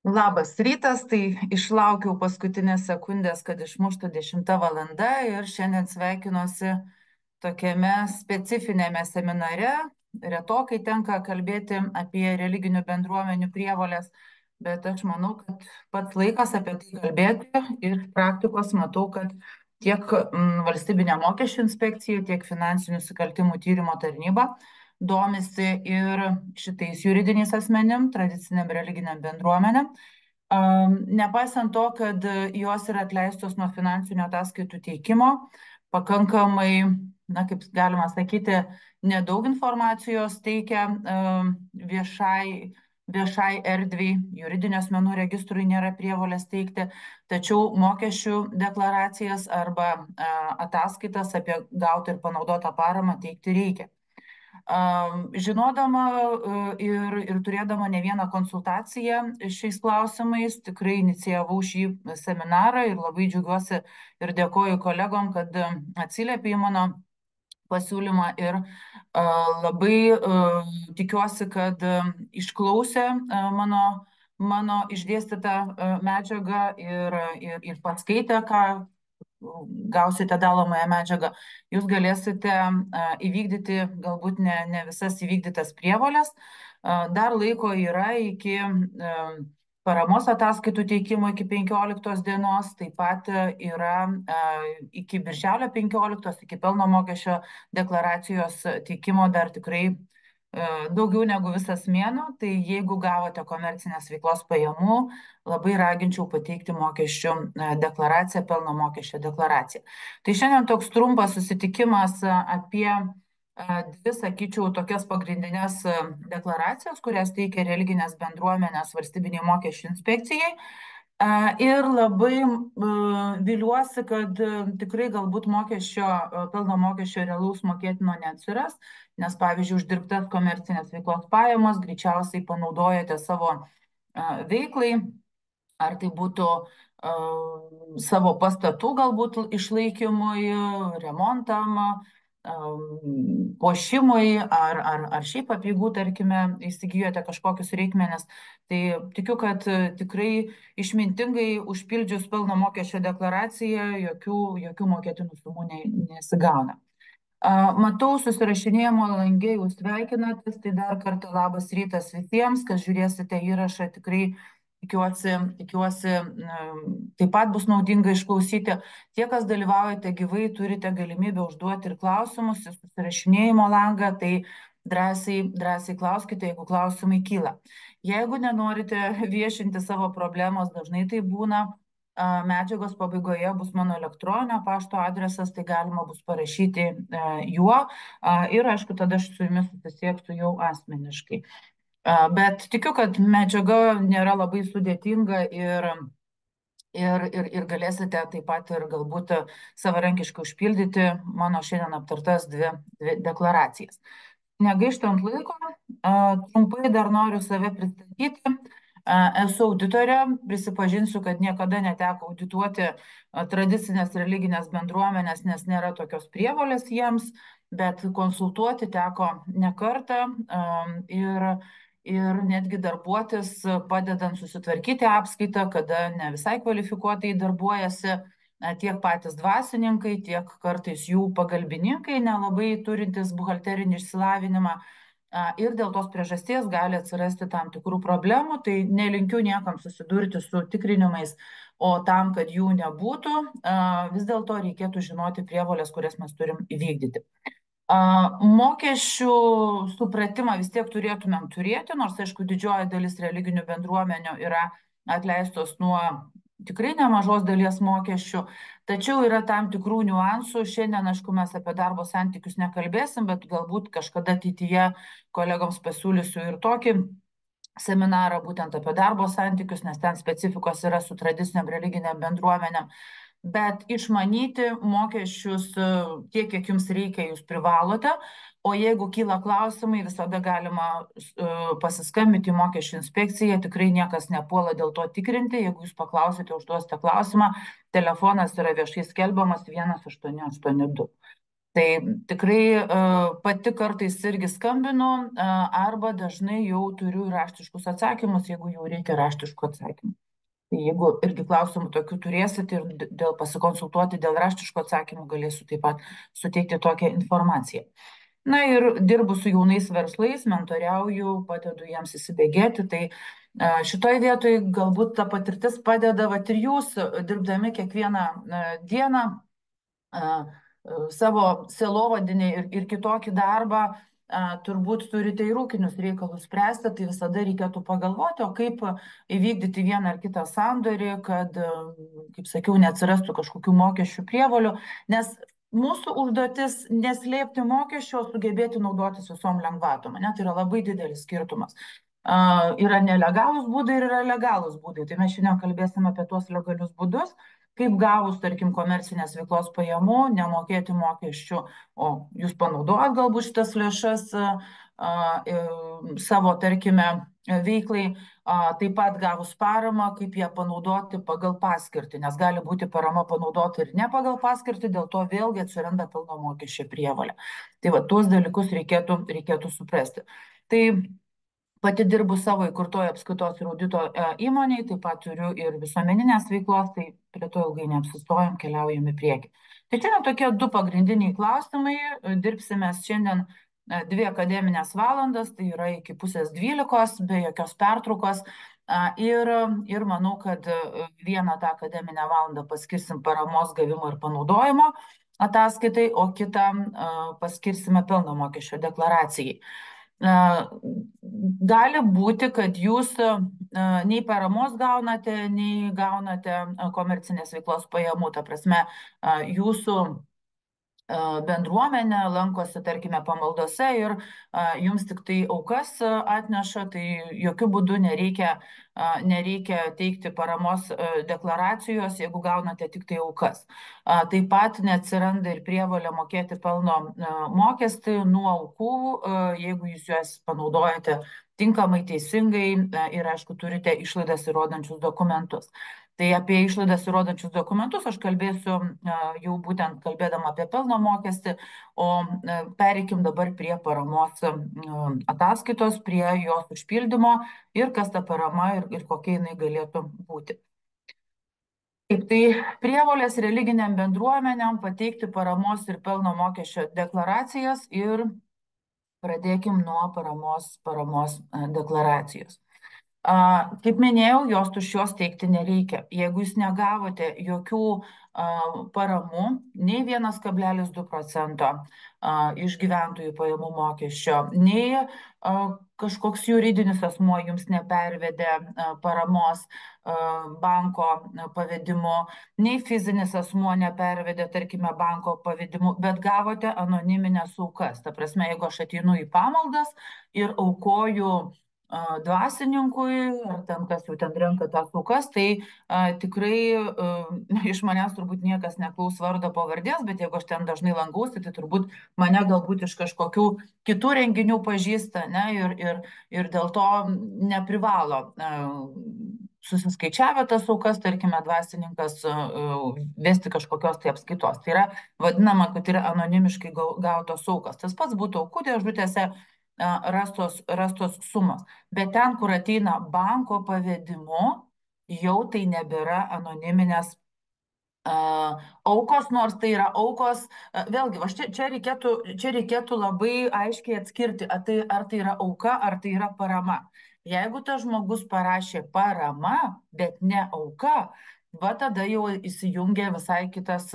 Labas rytas, tai išlaukiau paskutinės sekundės, kad išmuštų 10 valanda ir šiandien sveikinuosi tokiame specifinėme seminare. Retokai tenka kalbėti apie religinių bendruomenių prievolės, bet aš manau, kad pats laikas apie tai kalbėti ir praktikos matau, kad tiek valstybinė mokesčių inspekcija, tiek finansinių nusikaltimų tyrimo tarnyba domisi ir šitais juridiniais asmenim, tradiciniam religiniam bendruomenėm. Nepaisant to, kad jos yra atleistos nuo finansinių ataskaitų teikimo, pakankamai, kaip galima sakyti, nedaug informacijos teikia viešai erdviai, juridinio asmenų registrui nėra prievolės teikti, tačiau mokesčių deklaracijas arba ataskaitas apie gautą ir panaudotą paramą teikti reikia. Žinodama ir turėdama ne vieną konsultaciją šiais klausimais, tikrai inicijavau šį seminarą ir labai džiaugiuosi ir dėkoju kolegom, kad atsiliepė į mano pasiūlymą ir labai tikiuosi, kad išklausė mano išdėstytą medžiagą ir pats skaitė, ką gausite dalomąją medžiagą, jūs galėsite įvykdyti galbūt ne visas įvykdytas prievolės. Dar laiko yra iki paramos ataskaitų teikimo iki 15 dienos, taip pat yra iki birželio 15, iki pelno mokesčio deklaracijos teikimo dar tikrai daugiau negu visas mėnuo, tai jeigu gavote komercinės veiklos pajamų, labai raginčiau pateikti mokesčių deklaraciją, pelno mokesčio deklaraciją. Tai šiandien toks trumpas susitikimas apie dvi, sakyčiau, tokias pagrindinės deklaracijas, kurias teikia religinės bendruomenės valstybiniai mokesčių inspekcijai. Ir labai viliuosi, kad tikrai galbūt pelno mokesčio realaus mokėtino neatsiras, nes, pavyzdžiui, uždirbtas komercinės veiklos pajamas greičiausiai panaudojate savo veiklai, ar tai būtų savo pastatų galbūt išlaikymui, remontam, puošimui, ar šiaip apeigų, tarkime, įsigijote kažkokius reikmenis. Tai tikiu, kad tikrai išmintingai užpildžius pelno mokesčio deklaraciją jokių mokėtinų sumų nesigauna. Matau, susirašinėjimo langė jūs sveikinatės, tai dar kartą labas rytas visiems, kas žiūrėsite įrašą, tikrai tikiuosi taip pat bus naudinga išklausyti. Tie, kas dalyvaujate gyvai, turite galimybę užduoti ir klausimus, ir susirašinėjimo langą, tai drąsiai klauskite, jeigu klausimai kyla. Jeigu nenorite viešinti savo problemos, dažnai tai būna, medžiagos pabaigoje bus mano elektroninio pašto adresas, tai galima bus parašyti juo ir, aišku, tada aš su jumis susisieksiu jau asmeniškai. Bet tikiu, kad medžiaga nėra labai sudėtinga ir galėsite taip pat ir galbūt savarankiškai užpildyti mano šiandien aptartas dvi deklaracijas. Negaištant laiko, trumpai dar noriu save pristatyti. Esu auditorė, prisipažinsiu, kad niekada neteko audituoti tradicinės religinės bendruomenės, nes nėra tokios prievolės jiems, bet konsultuoti teko ne kartą ir netgi darbuotis, padedant susitvarkyti apskaitą, kada ne visai kvalifikuotai darbuojasi tiek patys dvasininkai, tiek kartais jų pagalbininkai, nelabai turintys buhalterinį išsilavinimą. Ir dėl tos priežasties gali atsirasti tam tikrų problemų, tai nelinkiu niekam susidurti su tikrinimais, o tam, kad jų nebūtų, vis dėlto reikėtų žinoti prievolės, kurias mes turim įvykdyti. Mokesčių supratimą vis tiek turėtumėm turėti, nors, aišku, didžioji dalis religinių bendruomenių yra atleistos nuo tikrai nemažos dalies mokesčių, tačiau yra tam tikrų niuansų. Šiandien, aišku, mes apie darbo santykius nekalbėsim, bet galbūt kažkada ateityje kolegoms pasiūlysiu ir tokį seminarą būtent apie darbo santykius, nes ten specifikos yra su tradiciniam religiniam bendruomenėm. Bet išmanyti mokesčius tiek, kiek jums reikia, jūs privalote, o jeigu kyla klausimai, visada galima pasiskambinti į mokesčių inspekciją, tikrai niekas nepuola dėl to tikrinti, jeigu jūs paklausite, užduosite klausimą, telefonas yra viešai skelbiamas 1882. Tai tikrai pati kartais irgi skambinu arba dažnai jau turiu raštiškus atsakymus, jeigu jau reikia raštiškų atsakymų. Tai jeigu irgi klausimų tokių turėsit ir dėl pasikonsultuoti dėl raštiškų atsakymų, galėsiu taip pat suteikti tokią informaciją. Na ir dirbu su jaunais verslais, mentoriauju, padedu jiems įsibėgėti. Tai šitoj vietoj galbūt ta patirtis padeda, vat ir jūs, dirbdami kiekvieną dieną, savo sielovadinį ir kitokį darbą, turbūt turite ir ūkinius reikalus spręsti, tai visada reikėtų pagalvoti, o kaip įvykdyti vieną ar kitą sandorį, kad, kaip sakiau, neatsirastų kažkokių mokesčių prievolių, nes mūsų užduotis neslėpti mokesčio, o sugebėti naudotis visom lengvatom. Ne? Tai yra labai didelis skirtumas. Yra nelegalūs būdai ir yra legalūs būdai. Tai mes šiandien kalbėsime apie tuos legalius būdus, kaip gavus, tarkim, komercinės veiklos pajamų, nemokėti mokesčių, o jūs panaudojat galbūt šitas lėšas savo, tarkime, veiklai, taip pat gavus paramą, kaip ją panaudoti pagal paskirtį, nes gali būti parama panaudota ir ne pagal paskirtį, dėl to vėlgi atsiranda pelno mokesčio prievolė. Tai va, tuos dalykus reikėtų suprasti. Tai pati dirbu savo įkurtoje apskaitos ir audito įmonėje, taip pat turiu ir visuomeninės veiklos, tai prie to ilgai neapsistojam, keliaujam į priekį. Tai čia tokie du pagrindiniai klausimai. Dirbsime šiandien 2 akademinės valandas, tai yra iki 11:30, be jokios pertraukos. Ir manau, kad vieną tą akademinę valandą paskirsim paramos gavimo ir panaudojimo ataskaitai, o kitą paskirsime pelno mokesčio deklaracijai. Gali būti, kad jūs nei paramos gaunate, nei gaunate komercinės veiklos pajamų. Ta prasme, jūsų bendruomenė lankosi, tarkime, pamaldose ir jums tik tai aukas atneša, tai jokių būdų nereikia teikti paramos deklaracijos, jeigu gaunate tik tai aukas. Taip pat neatsiranda ir prievolė mokėti pelno mokestį nuo aukų, jeigu jūs juos panaudojate tinkamai, teisingai ir, aišku, turite išlaidas įrodančius dokumentus. Tai apie išlaidas įrodančius dokumentus aš kalbėsiu jau būtent kalbėdama apie pelno mokestį, o pereikim dabar prie paramos ataskaitos, prie jos užpildymo ir kas ta parama ir kokia jinai galėtų būti. Taip, tai prievolės religiniam bendruomenėm pateikti paramos ir pelno mokesčio deklaracijas ir pradėkim nuo paramos deklaracijos. Kaip minėjau, jos tuščios teikti nereikia. Jeigu jūs negavote jokių paramų, nei 1,2% iš gyventojų pajamų mokesčio, nei kažkoks juridinis asmuo jums nepervedė paramos banko pavedimu, nei fizinis asmuo nepervedė, tarkime, banko pavedimu, bet gavote anoniminės aukas. Ta prasme, jeigu aš ateinu į pamaldas ir aukoju dvasininkui, ar ten kas jau ten renka tas aukas, tai tikrai iš manęs turbūt niekas neklaus vardo pavardės, bet jeigu aš ten dažnai lankausi, tai turbūt mane galbūt iš kažkokių kitų renginių pažįsta, ne, ir dėl to neprivalo susiskaičiavę tas aukas, tarkime, dvasininkas vesti kažkokios tai apskaitos. Tai yra vadinama, kad yra anonimiškai gautos aukas. Tas pats būtų aukų dėžutėse rastos sumos. Bet ten, kur ateina banko pavedimu, jau tai nebėra anoniminės aukos, nors tai yra aukos. Vėlgi, čia reikėtų labai aiškiai atskirti, ar tai yra auka, ar tai yra parama. Jeigu tas žmogus parašė parama, bet ne auka, va tada jau įsijungia visai kitas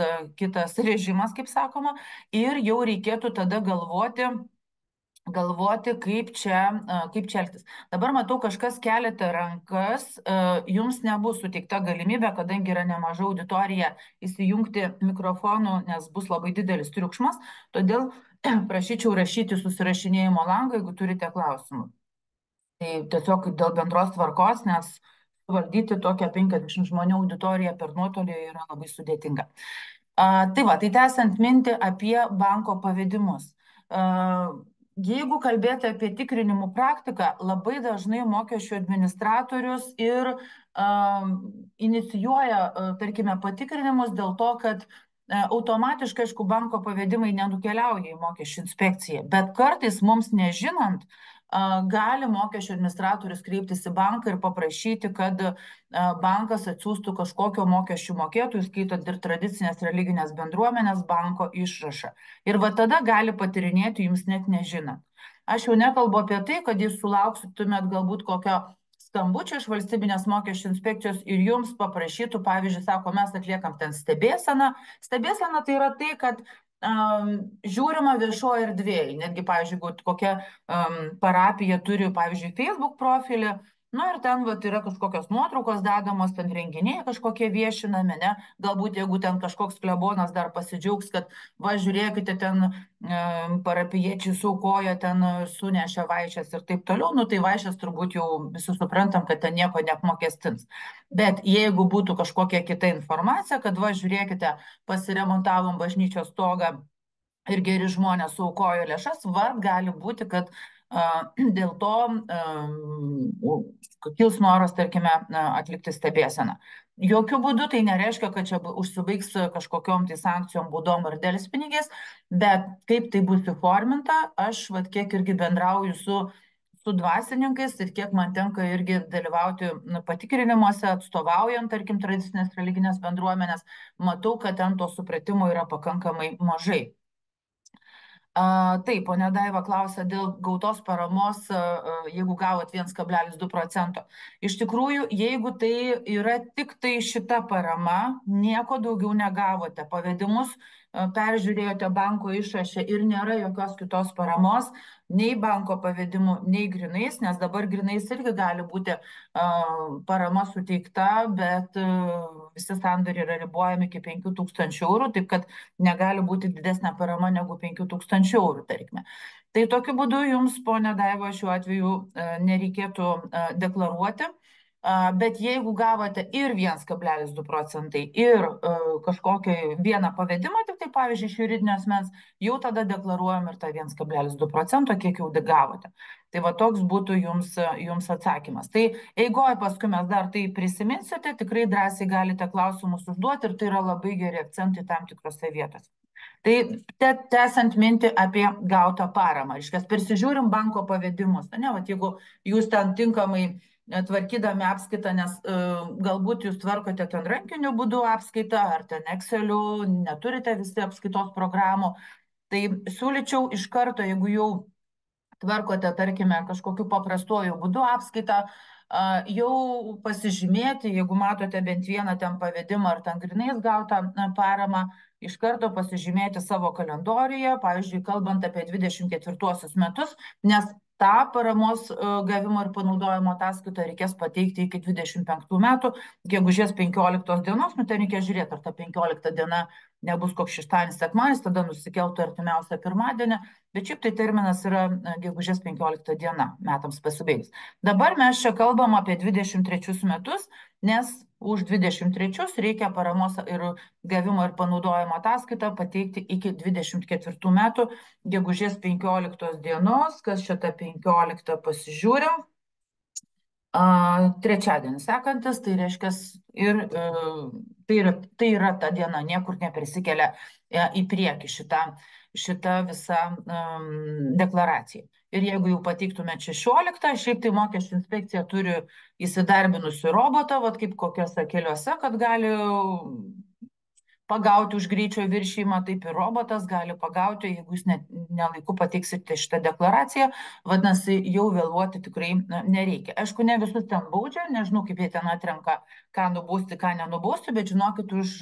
režimas, kaip sakoma, ir jau reikėtų tada galvoti, kaip čia elgtis. Dabar matau, kažkas keliate rankas, jums nebus suteikta galimybė, kadangi yra nemaža auditorija, įsijungti mikrofonų, nes bus labai didelis triukšmas, todėl prašyčiau rašyti susirašinėjimo langą, jeigu turite klausimų. Tai tiesiog dėl bendros tvarkos, nes valdyti tokią 50 žmonių auditoriją per nuotolį yra labai sudėtinga. Tai va, tai tęsiant mintį apie banko pavedimus. Jeigu kalbėti apie tikrinimų praktiką, labai dažnai mokesčių administratorius ir inicijuoja, tarkime, patikrinimus dėl to, kad automatiškai, aišku, banko pavedimai nenukeliauja į mokesčių inspekciją, bet kartais mums nežinant, gali mokesčių administratorius kreiptis į banką ir paprašyti, kad bankas atsiųstų kažkokio mokesčių mokėtojų, skaitant ir tradicinės religinės bendruomenės banko išrašą. Ir va tada gali patirinėti jums net nežinant. Aš jau nekalbu apie tai, kad jūs sulauktumėt galbūt kokio skambučio iš valstybinės mokesčių inspekcijos ir jums paprašytų, pavyzdžiui, sako, mes atliekam ten stebėseną. Stebėsena tai yra tai, kad žiūrima viešoje erdvėje. Netgi, pavyzdžiui, kokia parapija turi, pavyzdžiui, Facebook profilį, nu ir ten vat, yra kažkokios nuotraukos dedamos, ten renginiai kažkokie viešinami, ne? Galbūt jeigu ten kažkoks klebonas dar pasidžiaugs, kad va, žiūrėkite, ten parapijiečiai suaukoja, ten sunešė vaišes ir taip toliau, nu tai vaišes turbūt jau visi suprantam, kad ten nieko neapmokestins. Bet jeigu būtų kažkokia kita informacija, kad va, žiūrėkite, pasiremontavom bažnyčios stogą ir geri žmonės suaukojo lėšas, va, gali būti, kad dėl to kils noras, tarkime, atlikti stebėseną. Jokių būdų tai nereiškia, kad čia užsibaigs kažkokiom tai sankcijom, baudom ar delspinigiais, bet kaip tai bus įforminta, aš vat, kiek irgi bendrauju su dvasininkais ir kiek man tenka irgi dalyvauti patikrinimuose, atstovaujant, tarkim, tradicinės religinės bendruomenės, matau, kad ten to supratimo yra pakankamai mažai. Taip, ponia Daiva klausia dėl gautos paramos, jeigu gavot 1,2%. Iš tikrųjų, jeigu tai yra tik tai šita parama, nieko daugiau negavote. Pavedimus peržiūrėjote banko išrašę ir nėra jokios kitos paramos, nei banko pavedimų, nei grinais, nes dabar grinais irgi gali būti parama suteikta, bet visi sandoriai yra ribojami iki 5 000 eurų, taip kad negali būti didesnė parama negu 5 000 eurų, tarkime. Tai tokiu būdu jums, ponia Daiva, šiuo atveju nereikėtų deklaruoti. Bet jeigu gavote ir 1,2% ir kažkokį vieną pavedimą, tik tai pavyzdžiui iš juridinio asmens, jau tada deklaruojam ir tą 1,2%, kiek jau gavote. Tai va toks būtų jums atsakymas. Tai eigoje paskui mes dar tai prisiminsite, tikrai drąsiai galite klausimus užduoti ir tai yra labai geri akcentai tam tikrose vietose. Tai tęsiant mintį apie gautą paramą, reiškia, persižiūrim banko pavedimus, ne, va, jeigu jūs ten tinkamai tvarkydami apskaitą, nes galbūt jūs tvarkote ten rankiniu būdu apskaitą, ar ten Exceliu, neturite visi apskaitos programų, tai siūlyčiau iš karto, jeigu jau tvarkote, tarkime, kažkokiu paprastuoju būdu apskaitą, jau pasižymėti, jeigu matote bent vieną ten pavedimą ar ten grinais gautą paramą, iš karto pasižymėti savo kalendoriuje, pavyzdžiui, kalbant apie 24 metus, nes tą paramos gavimo ir panaudojimo ataskaitą reikės pateikti iki 25 metų, gegužės 15 dienos, nu ten reikia žiūrėti, ar ta 15 diena nebus koks šeštadienis, sekmadienis, tada nusikeltų artimiausią pirmadienį, bet šiaip tai terminas yra gegužės 15 diena metams pasibaigus. Dabar mes čia kalbam apie 23 metus, nes už 23 reikia paramos ir gavimo ir panaudojimo ataskaitą pateikti iki 24 metų gegužės 15 dienos, kas šitą 15 pasižiūrim. Trečiadienis sekantis, tai reiškia ir tai yra ta diena, niekur nepersikelia į priekį šita visa deklaracija. Ir jeigu jau pateiktumėt 16, šiaip tai mokesčių inspekcija turi įsidarbinusi robotą, vat kaip kokiuose keliuose, kad gali pagauti už greičio viršijimą, taip ir robotas gali pagauti, jeigu jūs nelaiku pateiksite šitą deklaraciją, vadinasi, jau vėluoti tikrai nereikia. Aišku, ne visus ten baudžia, nežinau, kaip jie ten atrenka, ką nubausti, ką nenubausti, bet žinokit, už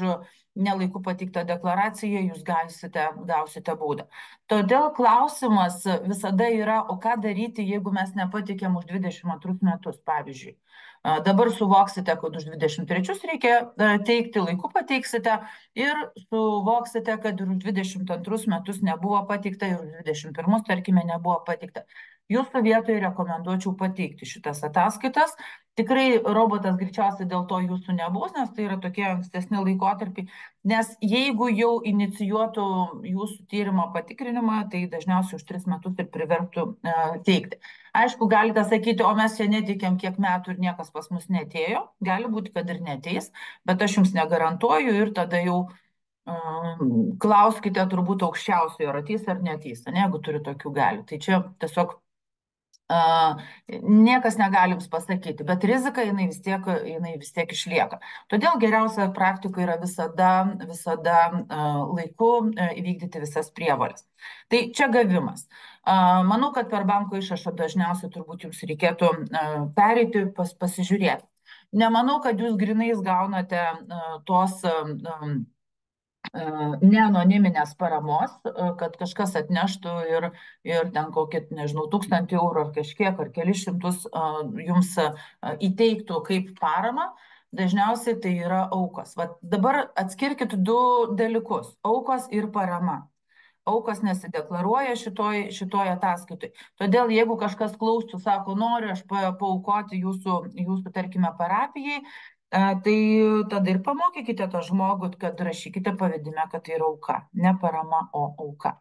nelaiku pateiktą deklaraciją jūs gausite baudą. Todėl klausimas visada yra, o ką daryti, jeigu mes nepateikėm už 22 metus, pavyzdžiui. Dabar suvoksite, kad už 23 reikia teikti, laiku pateiksite ir suvoksite, kad ir už 22 metus nebuvo pateikta ir už 21, tarkime, nebuvo pateikta. Jūsų vietoje rekomenduočiau pateikti šitas ataskaitas. Tikrai robotas greičiausiai dėl to jūsų nebus, nes tai yra tokie ankstesni laikotarpiai. Nes jeigu jau inicijuotų jūsų tyrimo patikrinimą, tai dažniausiai už 3 metus ir privertų teikti. Aišku, galite sakyti, o mes čia netikėm kiek metų ir niekas pas mus neatėjo. Gali būti, kad ir neteis, bet aš jums negarantuoju ir tada jau Klauskite turbūt aukščiausiojo, ar ateis ar neateis, ne, jeigu turi tokių galių. Tai čia tiesiog niekas negali jums pasakyti, bet rizika jinai vis tiek išlieka. Todėl geriausia praktika yra visada laiku įvykdyti visas prievolės. Tai čia gavimas. Manau, kad per banko išrašą dažniausiai turbūt jums reikėtų pereiti, pasižiūrėti. Nemanau, kad jūs grinais gaunate tos neanoniminės paramos, kad kažkas atneštų ir ten kokį, nežinau, 1 000 eurų ar kažkiek, ar kelis šimtus jums įteiktų kaip paramą. Dažniausiai tai yra aukos. Vat dabar atskirkit du dalykus - aukos ir parama. Aukos nesideklaruoja šitoj ataskaitoj. Todėl, jeigu kažkas klaustų, sako, noriu aš paaukoti jūsų, tarkime, parapijai, tai tada ir pamokykite tą žmogų, kad rašykite pavedime, kad tai yra auka, ne parama, o auka.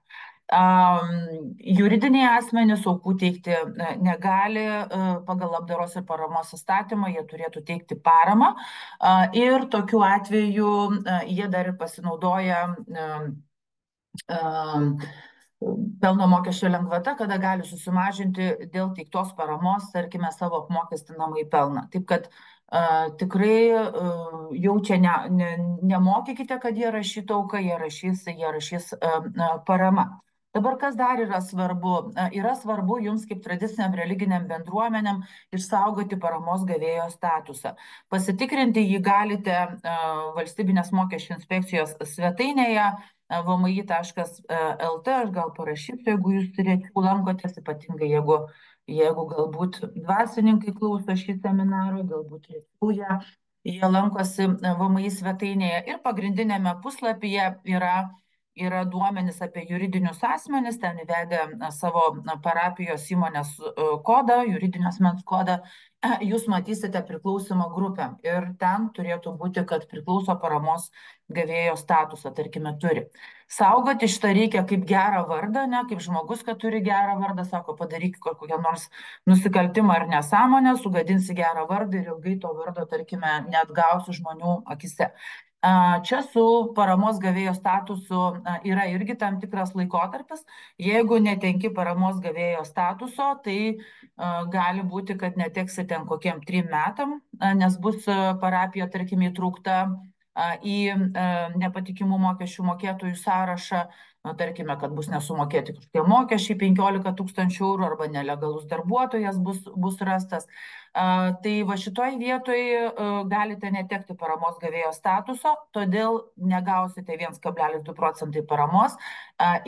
Juridiniai asmenys aukų teikti negali pagal labdaros ir paramos įstatymą, jie turėtų teikti paramą ir tokiu atveju jie dar ir pasinaudoja pelno mokesčio lengvata, kada gali susimažinti dėl teiktos paramos, tarkime, savo apmokestinamąjį pelną. Taip kad tikrai jau čia nemokykite, kad jie rašytų auką, jie rašys parama. Dabar kas dar yra svarbu? Yra svarbu jums kaip tradiciniam religiniam bendruomenėm išsaugoti paramos gavėjo statusą. Pasitikrinti jį galite valstybinės mokesčių inspekcijos svetainėje vmi.lt, aš gal parašysiu, jeigu jūs rečiau lankotės, ypatingai jeigu galbūt dvasininkai klauso šį seminarą, galbūt rečiau jie lankosi VMI svetainėje ir pagrindinėme puslapyje yra duomenys apie juridinius asmenis, ten įvedę savo parapijos įmonės kodą, juridinio asmens kodą, jūs matysite priklausomą grupę ir ten turėtų būti, kad priklauso paramos gavėjo statusą, tarkime, turi. Saugoti šitą reikia kaip gerą vardą, ne kaip žmogus, kad turi gerą vardą, sako, padaryk kokią nors nusikaltimą ar nesąmonę, sugadinsi gerą vardą ir ilgai to vardo, tarkime, neatgausi žmonių akise. Čia su paramos gavėjo statusu yra irgi tam tikras laikotarpis. Jeigu netenki paramos gavėjo statuso, tai gali būti, kad neteksi ten kokiem 3 metam, nes bus parapija, tarkim, įtraukta į nepatikimų mokesčių mokėtojų sąrašą, tarkime, kad bus nesumokėti kažkokie mokesčiai 15 000 eurų arba nelegalus darbuotojas bus rastas. Tai va šitoj vietoj galite netekti paramos gavėjo statuso, todėl negausite 1,2% paramos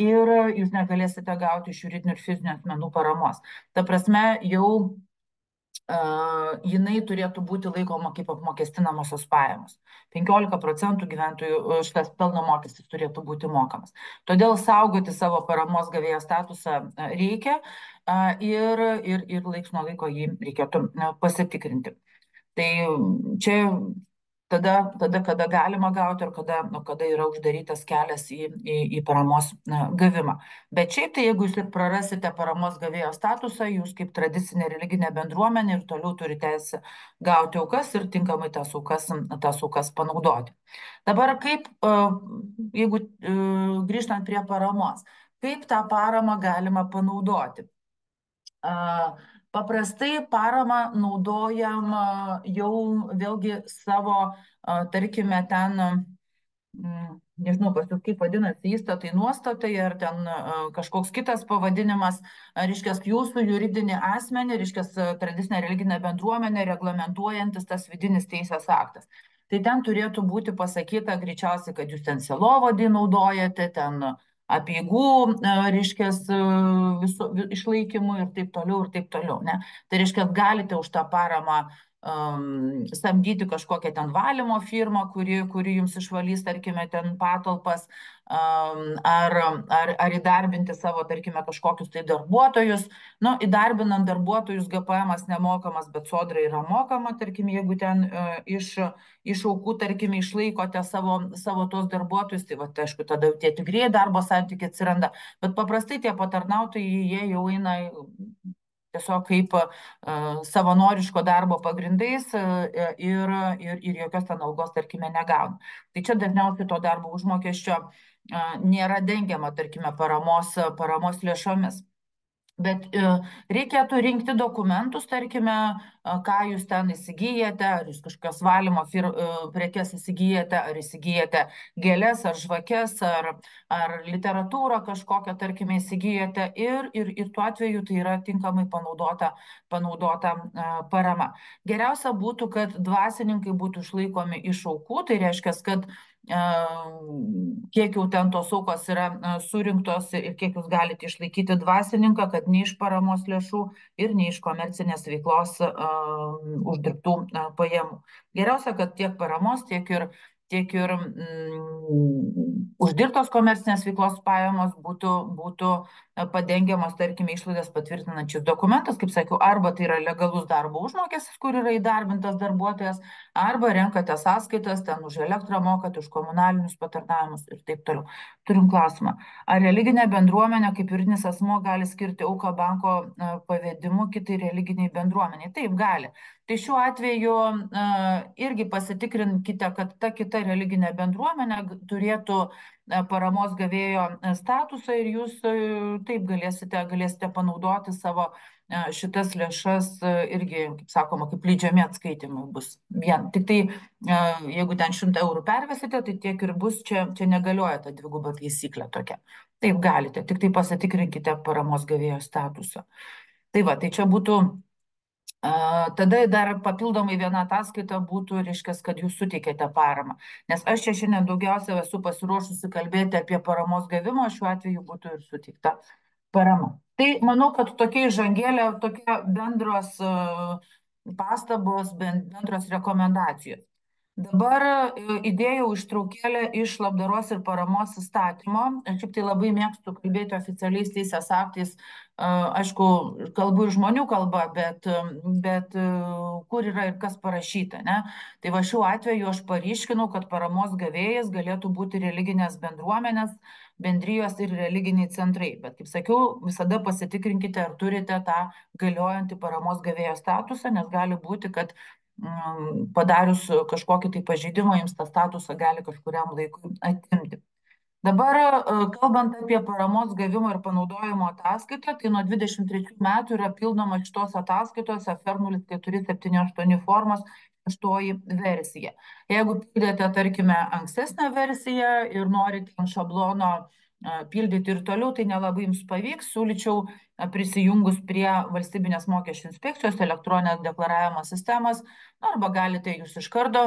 ir jūs negalėsite gauti iš juridinių ir fizinių asmenų paramos. Ta prasme, jau jinai turėtų būti laikoma kaip apmokestinamosios pajamos. 15% gyventojų šitas pelno mokestis turėtų būti mokamas. Todėl saugoti savo paramos gavėjo statusą reikia ir laiks nuo laiko jį reikėtų pasitikrinti. Tai čia tada, kada galima gauti ir kada yra uždarytas kelias į paramos gavimą. Bet šiaip tai, jeigu jūs ir prarasite paramos gavėjo statusą, jūs kaip tradicinė religinė bendruomenė ir toliau turite teisę gauti aukas ir tinkamai tas aukas panaudoti. Dabar kaip, jeigu grįžtant prie paramos, kaip tą paramą galima panaudoti? Paprastai paramą naudojam jau vėlgi savo, tarkime, ten, nežinau, kaip vadinasi, įstatai, nuostatai ar ten kažkoks kitas pavadinimas, reiškia, jūsų juridinį asmenį, reiškia, tradicinę religinę bendruomenę reglamentuojantis tas vidinis teisės aktas. Tai ten turėtų būti pasakyta greičiausiai, kad jūs ten sielovodį naudojate, ten apeigų, reiškia, išlaikymų ir taip toliau, ne? Tai reiškia, galite už tą paramą samdyti kažkokią ten valymo firmą, kuri jums išvalys, tarkime, ten patalpas, ar įdarbinti savo, tarkime, kažkokius tai darbuotojus. Nu, įdarbinant darbuotojus GPM-as nemokamas, bet sodra yra mokama, tarkim, jeigu ten iš aukų, tarkim, išlaikote savo tos darbuotojus, tai va, aišku, tada tie tikrieji darbo santykiai atsiranda, bet paprastai tie patarnautojai, jie jau eina tiesiog kaip savanoriško darbo pagrindais ir jokios ten algos, tarkime, negauna. Tai čia dažniausiai to darbo užmokesčio nėra dengiama, tarkime, paramos lėšomis. Bet reikėtų rinkti dokumentus, tarkime, ką jūs ten įsigyjate, ar jūs kažkokias valymo prekes įsigyjate, ar įsigyjate gėlės, ar žvakes, ar literatūrą kažkokią, tarkime, įsigyjate ir tuo atveju tai yra tinkamai panaudota parama. Geriausia būtų, kad dvasininkai būtų išlaikomi iš aukų, tai reiškia, kad kiek jau ten tos aukos yra surinktos ir kiek jūs galite išlaikyti dvasininką, kad nei iš paramos lėšų ir nei iš komercinės veiklos uždirbtų pajamų. Geriausia, kad tiek paramos, tiek ir uždirbtos komercinės veiklos pajamos būtų padengiamos, tarkime, išlaidas patvirtinančiais dokumentas, kaip sakiau, arba tai yra legalus darbo užmokestis, kur yra įdarbintas darbuotojas, arba renkate sąskaitas, ten už elektrą mokate, už komunalinius patarnavimus ir taip toliau. Turim klausimą. Ar religinė bendruomenė kaip juridinis asmuo gali skirti auką banko pavedimu kitai religiniai bendruomeniai? Taip, gali. Tai šiuo atveju irgi pasitikrinkite, kad ta kita religinė bendruomenė turėtų paramos gavėjo statusą ir jūs taip galėsite panaudoti savo šitas lėšas irgi, kaip sakoma, kaip leidžiami atskaitimai bus. Tik tai, jeigu ten 100 eurų pervesite, tai tiek ir bus, čia negalioja ta dviguba taisyklė tokia. Taip galite, tik tai pasitikrinkite paramos gavėjo statusą. Tai va, tai čia būtų. Tada dar papildomai viena ataskaita būtų, reiškia, kad jūs suteikėte paramą. Nes aš čia šiandien daugiausia esu pasiruošusi kalbėti apie paramos gavimą, šiuo atveju būtų ir suteikta parama. Tai manau, kad tokia įžangėlė, tokia bendros pastabos, bendros rekomendacijos. Dabar įdėjau ištraukėlę iš labdaros ir paramos įstatymo. Aš šiaip tai labai mėgstu kalbėti oficialiais teisės aktais. Aišku, kalbu ir žmonių kalba, bet kur yra ir kas parašyta, ne? Tai va šiuo atveju aš paryškinau, kad paramos gavėjas galėtų būti religinės bendruomenės, bendrijos ir religiniai centrai. Bet, kaip sakiau, visada pasitikrinkite, ar turite tą galiojantį paramos gavėjo statusą, nes gali būti, kad padarius kažkokį tai pažeidimą, jums tą statusą gali kažkuriam laikui atimti. Dabar, kalbant apie paramos gavimo ir panaudojimo ataskaitą, tai nuo 23 metų yra pildoma šitos ataskaitos FR 0478 formos 6 versija. Jeigu pildėte, tarkime, ankstesnę versiją ir norite ant šablono pildyti ir toliau, tai nelabai jums pavyks. Siūlyčiau prisijungus prie Valstybinės mokesčių inspekcijos elektroninės deklaravimo sistemos, arba galite jūs iš karto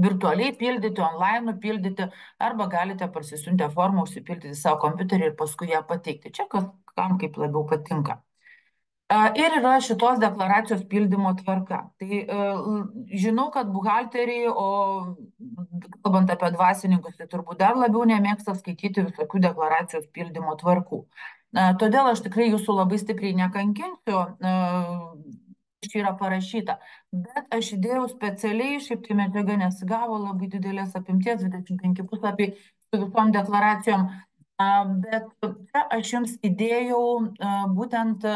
virtualiai pildyti, online pildyti, arba galite parsisiuntę formą užsipildyti savo kompiuterį ir paskui ją pateikti. Čia kam kaip labiau patinka. Ir yra šitos deklaracijos pildymo tvarka. Tai žinau, kad buhalteriai, o kalbant apie dvasininkus, tai turbūt dar labiau nemėgsta skaityti visokių deklaracijos pildymo tvarkų. Todėl aš tikrai jūsų labai stipriai nekankinsiu, čia yra parašyta. Bet aš įdėjau specialiai, šiaip tai medžiaga nesigavo labai didelės apimties, 25 puslapiai su visom deklaracijom. Bet čia aš jums įdėjau būtent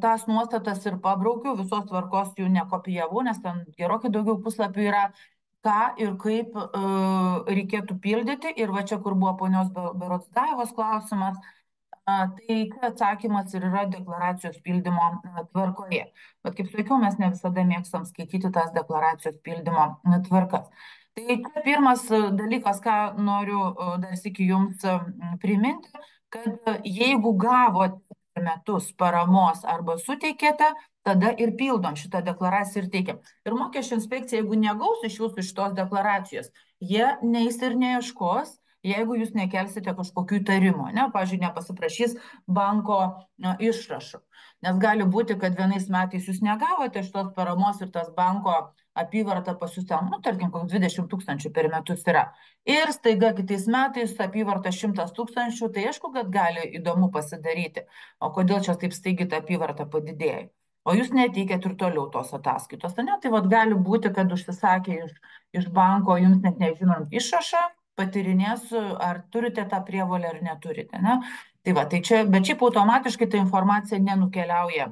tas nuostatas ir pabraukiau, visos tvarkos jų nekopijavau, nes ten gerokai daugiau puslapių yra, ką ir kaip reikėtų pildyti. Ir va čia, kur buvo ponios berods Daivos klausimas, tai atsakymas ir yra deklaracijos pildymo tvarkoje. Bet kaip sakiau, mes ne visada mėgstam skaityti tas deklaracijos pildymo tvarkas. Tai pirmas dalykas, ką noriu dar sykį jums priminti, kad jeigu gavote per metus paramos arba suteikėte, tada ir pildom šitą deklaraciją ir teikiam. Ir mokesčių inspekcija, jeigu negaus iš jūsų šitos deklaracijos, jie neis ir neieškos, jeigu jūs nekelsite kažkokių įtarimų, ne? Pavyzdžiui, nepasiprašys banko išrašų. Nes gali būti, kad vienais metais jūs negavote šitos paramos ir tas banko apyvarta pas jūs ten, tarkim, 20 000 per metus yra. Ir staiga kitais metais apyvarta 100 000, tai aišku, kad gali įdomu pasidaryti. O kodėl čia taip staigiai ta apyvarta padidėjo? O jūs neteikėt ir toliau tos ataskaitos. Ne? Tai vat gali būti, kad užsisakė iš banko, jums net nežinant išrašą, patyrinės, ar turite tą prievolę ar neturite. Ne? Tai va, tai čia, bet šiaip automatiškai ta informacija nenukeliauja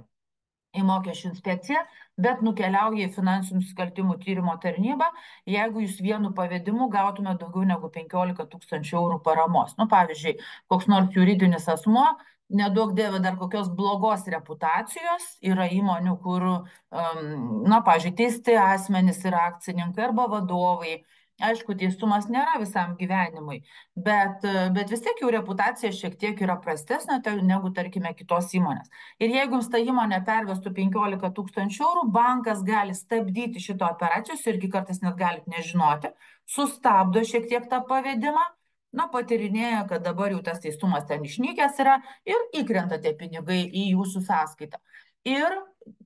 į mokesčių inspekciją, bet nukeliauja į finansinių nusikaltimų tyrimo tarnybą, jeigu jūs vienu pavedimu gautume daugiau negu 15 tūkstančių eurų paramos. Nu, pavyzdžiui, koks nors juridinis asmuo, nedaug dėvė dar kokios blogos reputacijos, yra įmonių, kur, na, pavyzdžiui, teisti asmenys yra akcininkai arba vadovai. Aišku, teistumas nėra visam gyvenimui, bet vis tiek jų reputacija šiek tiek yra prastesnė negu, tarkime, kitos įmonės. Ir jeigu jums ta įmonė pervestų 15 tūkstančių eurų, bankas gali stabdyti šito operacijos, irgi kartais net galit nežinoti, sustabdo šiek tiek tą pavedimą, na, patyrinėja, kad dabar jau tas teistumas ten išnykęs yra ir įkrenta tie pinigai į jūsų sąskaitą. Ir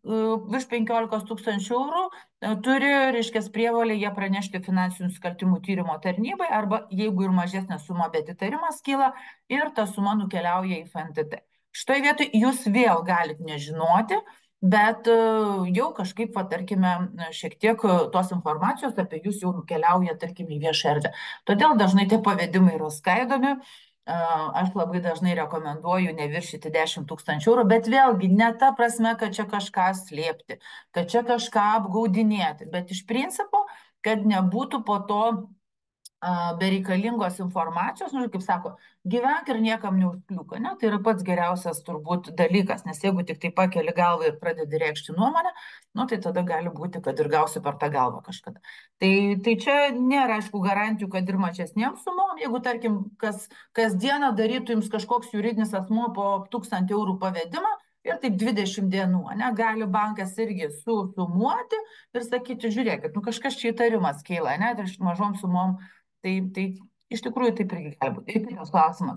virš 15 tūkstančių eurų turi, reiškia, prievolę jie pranešti finansinių nusikaltimų tyrimo tarnybai arba jeigu ir mažesnė suma, bet įtarimas kyla ir ta suma nukeliauja į FNTT. Šitoje vietoje jūs vėl galite nežinoti, bet jau kažkaip, va, tarkime, šiek tiek tos informacijos apie jūs jau nukeliauja, tarkime, į viešą erdvę. Todėl dažnai tie pavedimai yra skaidomi. Aš labai dažnai rekomenduoju neviršyti 10 tūkstančių eurų, bet vėlgi ne ta prasme, kad čia kažką slėpti, kad čia kažką apgaudinėti, bet iš principo, kad nebūtų po to bereikalingos informacijos, nu, kaip sako, gyvenk ir niekam neužkliūka, ne? Tai yra pats geriausias turbūt dalykas, nes jeigu tik tai pakeli galvą ir pradedi reikšti nuomonę, nu, tai tada gali būti, kad ir gausi per tą galvą kažkada. Tai čia nėra, aišku, garantijų, kad ir mažesnėm sumom, jeigu, tarkim, kasdieną darytų jums kažkoks juridinis asmuo po 1000 eurų pavedimą, ir taip 20 dienų, ne, gali bankas irgi sumuoti ir sakyti, žiūrėkit, nu kažkas čia įtarimas keila, net ir mažom sumom. Tai iš tikrųjų taip irgi gali būti. Ir kitas klausimas.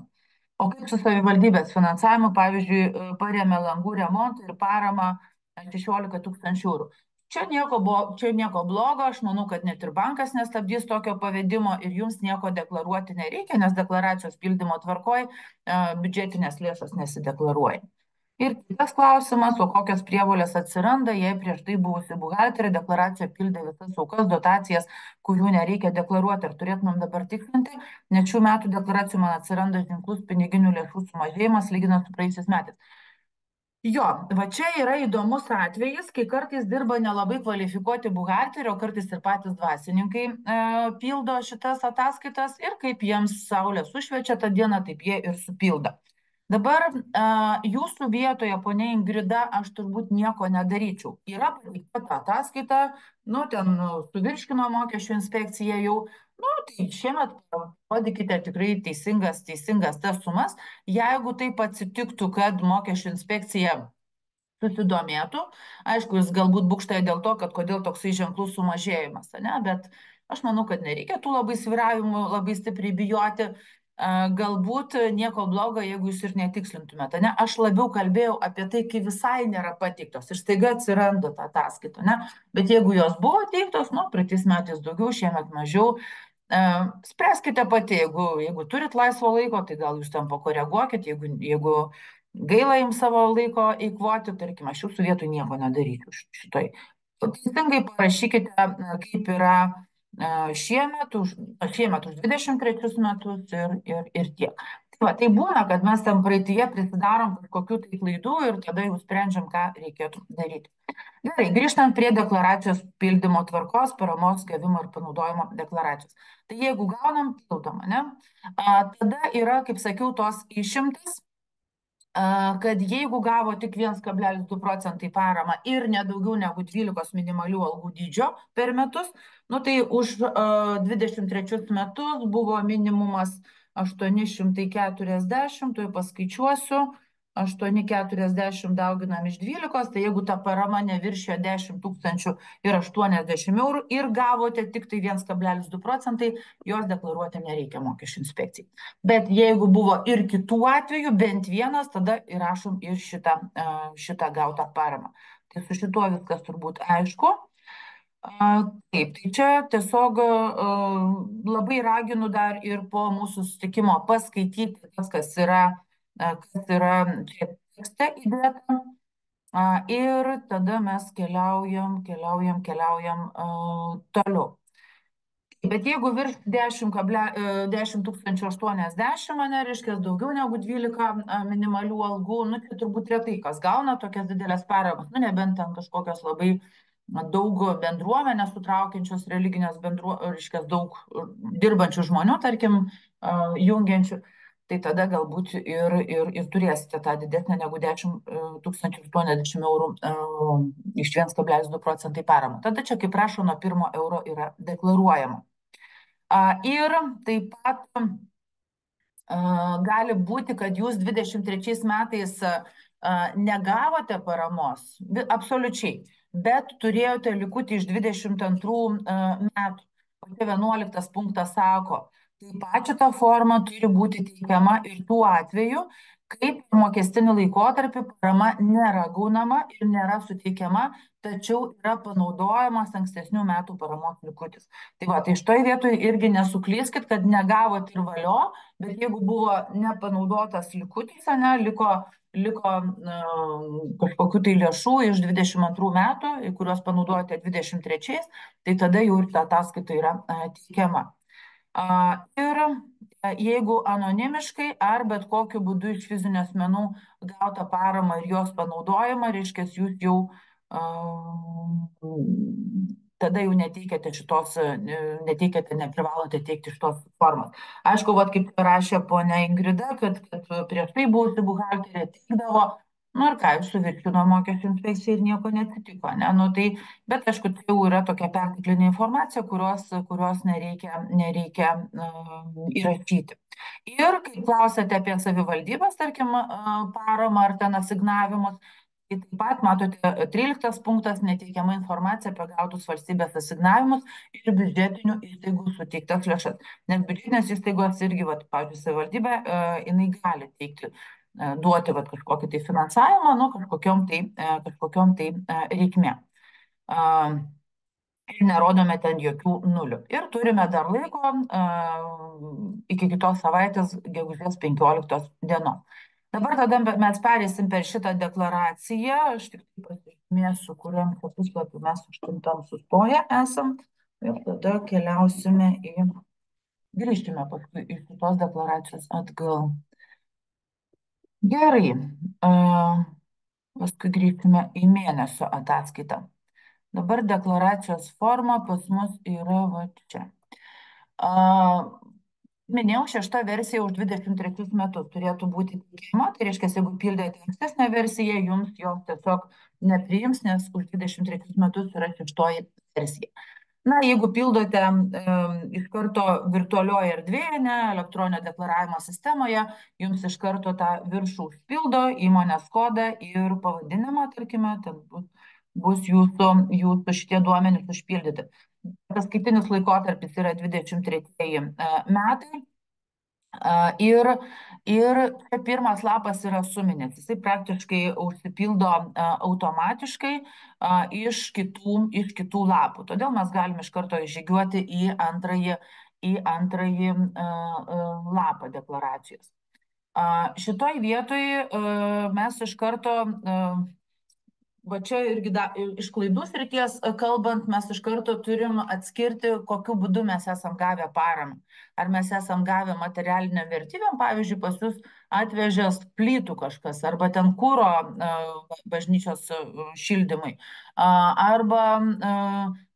O kaip su savivaldybės finansavimu, pavyzdžiui, paremė langų remontą ir paramą 16 tūkstančių eurų? Čia nieko blogo, aš manau, kad net ir bankas nestabdys tokio pavedimo ir jums nieko deklaruoti nereikia, nes deklaracijos pildymo tvarkoj biudžetinės lėšos nesideklaruoja. Ir kitas klausimas, o kokios prievolės atsiranda, jei prieš tai buvusi buhalterė deklaraciją pildė visas aukas, dotacijas, kurių nereikia deklaruoti. Ar turėtumėm dabar tikslinti, nes šių metų deklaracijų man atsiranda ženklus piniginių lėšų sumažėjimas lyginant su praėjusiais metais. Jo, va čia yra įdomus atvejis, kai kartais dirba nelabai kvalifikuoti buhalteriai, o kartais ir patys dvasininkai pildo šitas ataskaitas ir kaip jiems saulė sušviečia tą dieną, taip jie ir supildo. Dabar jūsų vietoje, ponia Ingrida, aš turbūt nieko nedaryčiau. Yra pateikta ta ataskaita, nu, ten suvirškino mokesčių inspekcija jau, nu, tai šiemet parodykite tikrai teisingas tas sumas. Jeigu taip atsitiktų, kad mokesčių inspekcija susidomėtų, aišku, jis galbūt būkštoja dėl to, kad kodėl toksai ženklus sumažėjimas, ne? Bet aš manau, kad nereikia tų labai svyravimų labai stipriai bijoti. Galbūt nieko blogo, jeigu jūs ir netikslintumėte. Ne? Aš labiau kalbėjau apie tai, kai visai nėra pateiktos ir staiga atsiranda ta ataskaita. Ne? Bet jeigu jos buvo teiktos, nu, praeitais metais daugiau, šiemet mažiau, spręskite pati, jeigu turit laisvo laiko, tai gal jūs ten pakoreguokit, jeigu gaila jums savo laiko eikvoti, tarkim, aš jūsų vietoj nieko nedaryčiau šitoj. Teisingai parašykite, kaip yra šiemet už 23 metus ir tiek. Tai būna, kad mes tam praeitie prisidarom kažkokių tai klaidų ir tada jau sprendžiam, ką reikėtų daryti. Gerai, grįžtant prie deklaracijos pildymo tvarkos, paramos gavimo ir panaudojimo deklaracijos. Tai jeigu gaunam, pildom, ne? Tada yra, kaip sakiau, tos išimtis, kad jeigu gavo tik 1,2 procentai paramą ir nedaugiau negu 12 minimalių algų dydžio per metus, nu tai už 23 metus buvo minimumas 840, tai paskaičiuosiu, 840 dauginam iš 12, tai jeigu ta parama neviršė 10 080 eurų ir gavote tik tai 1,2 procentai, jos deklaruoti nereikia mokesčių inspekcijai. Bet jeigu buvo ir kitų atvejų, bent vienas, tada įrašom ir šitą gautą paramą. Tai su šituo viskas turbūt aišku. Taip, tai čia tiesiog labai raginu dar ir po mūsų susitikimo paskaityti kas yra čia tekste įdėta. Ir tada mes keliaujam toliau. Bet jeigu virš 10,10 080, ane, reiškia daugiau negu 12 minimalių algų, nu, tai turbūt retai kas gauna tokias didelės paramas, nu, nebent ten kažkokios labai daug bendruomenės sutraukiančios religinės reiškia daug dirbančių žmonių, tarkim, jungiančių, tai tada galbūt ir turėsite tą didesnę negu 10 080 eurų iš 1,2 procentai paramą. Tada čia, kaip prašo, nuo 1 euro yra deklaruojama. Ir taip pat gali būti, kad jūs 23 metais negavote paramos, absoliučiai, bet turėjote likutį iš 22 metų. O 11 punktas sako, taip pat šita forma turi būti teikiama ir tuo atveju, kaip mokestinį laikotarpį parama nėra gaunama ir nėra suteikiama, tačiau yra panaudojamas ankstesnių metų paramos likutis. Tai va, tai šitoj vietoj irgi nesuklyskit, kad negavot ir valio, bet jeigu buvo nepanaudotas likutis, ne, liko kažkokiu tai lėšų iš 22 metų, kuriuos panaudojote 23, tai tada jau ir ta ataskaita yra teikiama. Ir jeigu anonimiškai ar bet kokiu būdu iš fizinių asmenų gauta parama ir jos panaudojama, reiškia, jūs jau tada jau neteikėte neprivalote teikti šitos formos. Aišku, vat, kaip rašė ponia Ingrida, kad prieš tai buvusi buhalterė teikdavo, nu ir ką, jūs suviršino mokesčių inspekcija ir nieko neatsitiko, ne? Nu, tai, bet aišku, tai jau yra tokia perteklinė informacija, kurios nereikia įrašyti. Ir kai klausėte apie savivaldybės, tarkim, paramą ar ten asignavimus, tai taip pat matote 13 punktas neteikiama informacija apie gautus valstybės asignavimus ir biudžetinių įstaigų suteiktas lėšas. Nes biudžetinės įstaigos irgi, vat, pavyzdžiui, savivaldybė, jinai gali teikti, duoti vat, kažkokį tai finansavimą, nu, kažkokiom tai reikmėm. Ir nerodome ten jokių nulių. Ir turime dar laiko iki kitos savaitės, gegužės 15 dienos. Dabar tada mes perėsim per šitą deklaraciją. Aš tik pasižymėsiu, kuriam puslapį mes 8 sustoję esam. Ir tada keliausime grįžtume paskui iš šitos deklaracijos atgal. Gerai. Paskui grįžtume į mėnesio ataskaitą. Dabar deklaracijos forma pas mus yra va čia. Minėjau, 6 versija už 23 metus turėtų būti teikiama, tai reiškia, jeigu pildėte ankstesnę versiją, jums jos tiesiog nepriims, nes už 23 metus yra 6 versija. Na, jeigu pildote iš karto virtualioje erdvėje, ne, elektroninio deklaravimo sistemoje, jums iš karto tą viršų užpildo, įmonės kodą ir pavadinimą, tarkime, ten bus jūsų šitie duomenys užpildyti. Paskaitinis laikotarpis yra 23 metai ir čia pirmas lapas yra suminis. Jisai praktiškai užsipildo automatiškai iš kitų lapų. Todėl mes galime iš karto žygiuoti į antrąjį lapą deklaracijos. Šitoj vietoj mes iš karto va čia irgi iš klaidų srities kalbant, mes iš karto turim atskirti, kokiu būdu mes esam gavę paramą. Ar mes esam gavę materialiniam vertybėm, pavyzdžiui, pas jūs atvežęs plytų kažkas, arba ten kuro bažnyčios šildymui, arba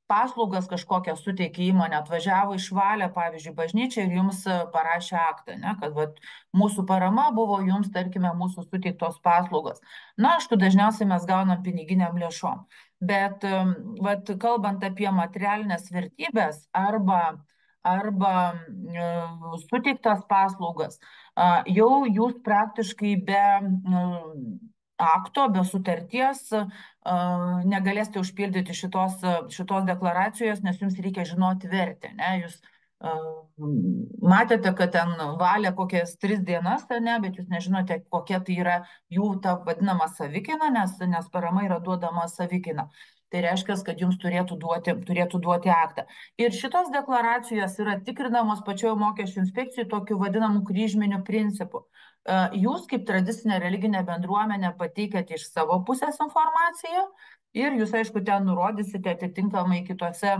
paslaugas kažkokias suteikė įmonė, atvažiavo išvalę, pavyzdžiui, bažnyčią ir jums parašė aktą, ne, kad vat, mūsų parama buvo jums, tarkime, mūsų suteiktos paslaugos. Na, aišku, dažniausiai mes gaunam piniginiam lėšom, bet vat, kalbant apie materialinės vertybės arba suteiktas paslaugas, jau jūs praktiškai be akto, be sutarties negalėsite užpildyti šitos deklaracijos, nes jums reikia žinoti vertę. Ne? Jūs matėte, kad ten valė kokias 3 dienas, ne, bet jūs nežinote, kokia tai yra jų ta vadinama savikaina, nes parama yra duodama savikaina. Tai reiškia, kad jums turėtų duoti aktą. Ir šitos deklaracijos yra tikrinamos pačioje mokesčių inspekcijų tokiu vadinamu kryžminiu principu. Jūs kaip tradicinė religinė bendruomenė pateikėte iš savo pusės informaciją ir jūs, aišku, ten nurodysite atitinkamai kitose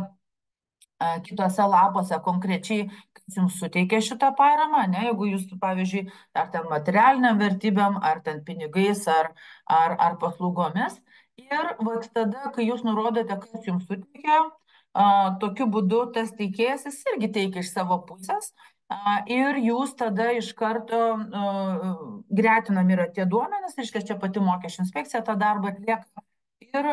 kitose lapuose konkrečiai, kas jums suteikia šitą paramą, ne, jeigu jūs, pavyzdžiui, ar ten materialiniam vertybėm, ar ten pinigais, ar paslaugomis. Ir vat tada, kai jūs nurodote, kas jums suteikia, tokiu būdu tas teikėjas jis irgi teikia iš savo pusės. Ir jūs tada iš karto gretinami yra tie duomenys, reiškia, čia pati mokesčių inspekcija tą darbą atlieka. Ir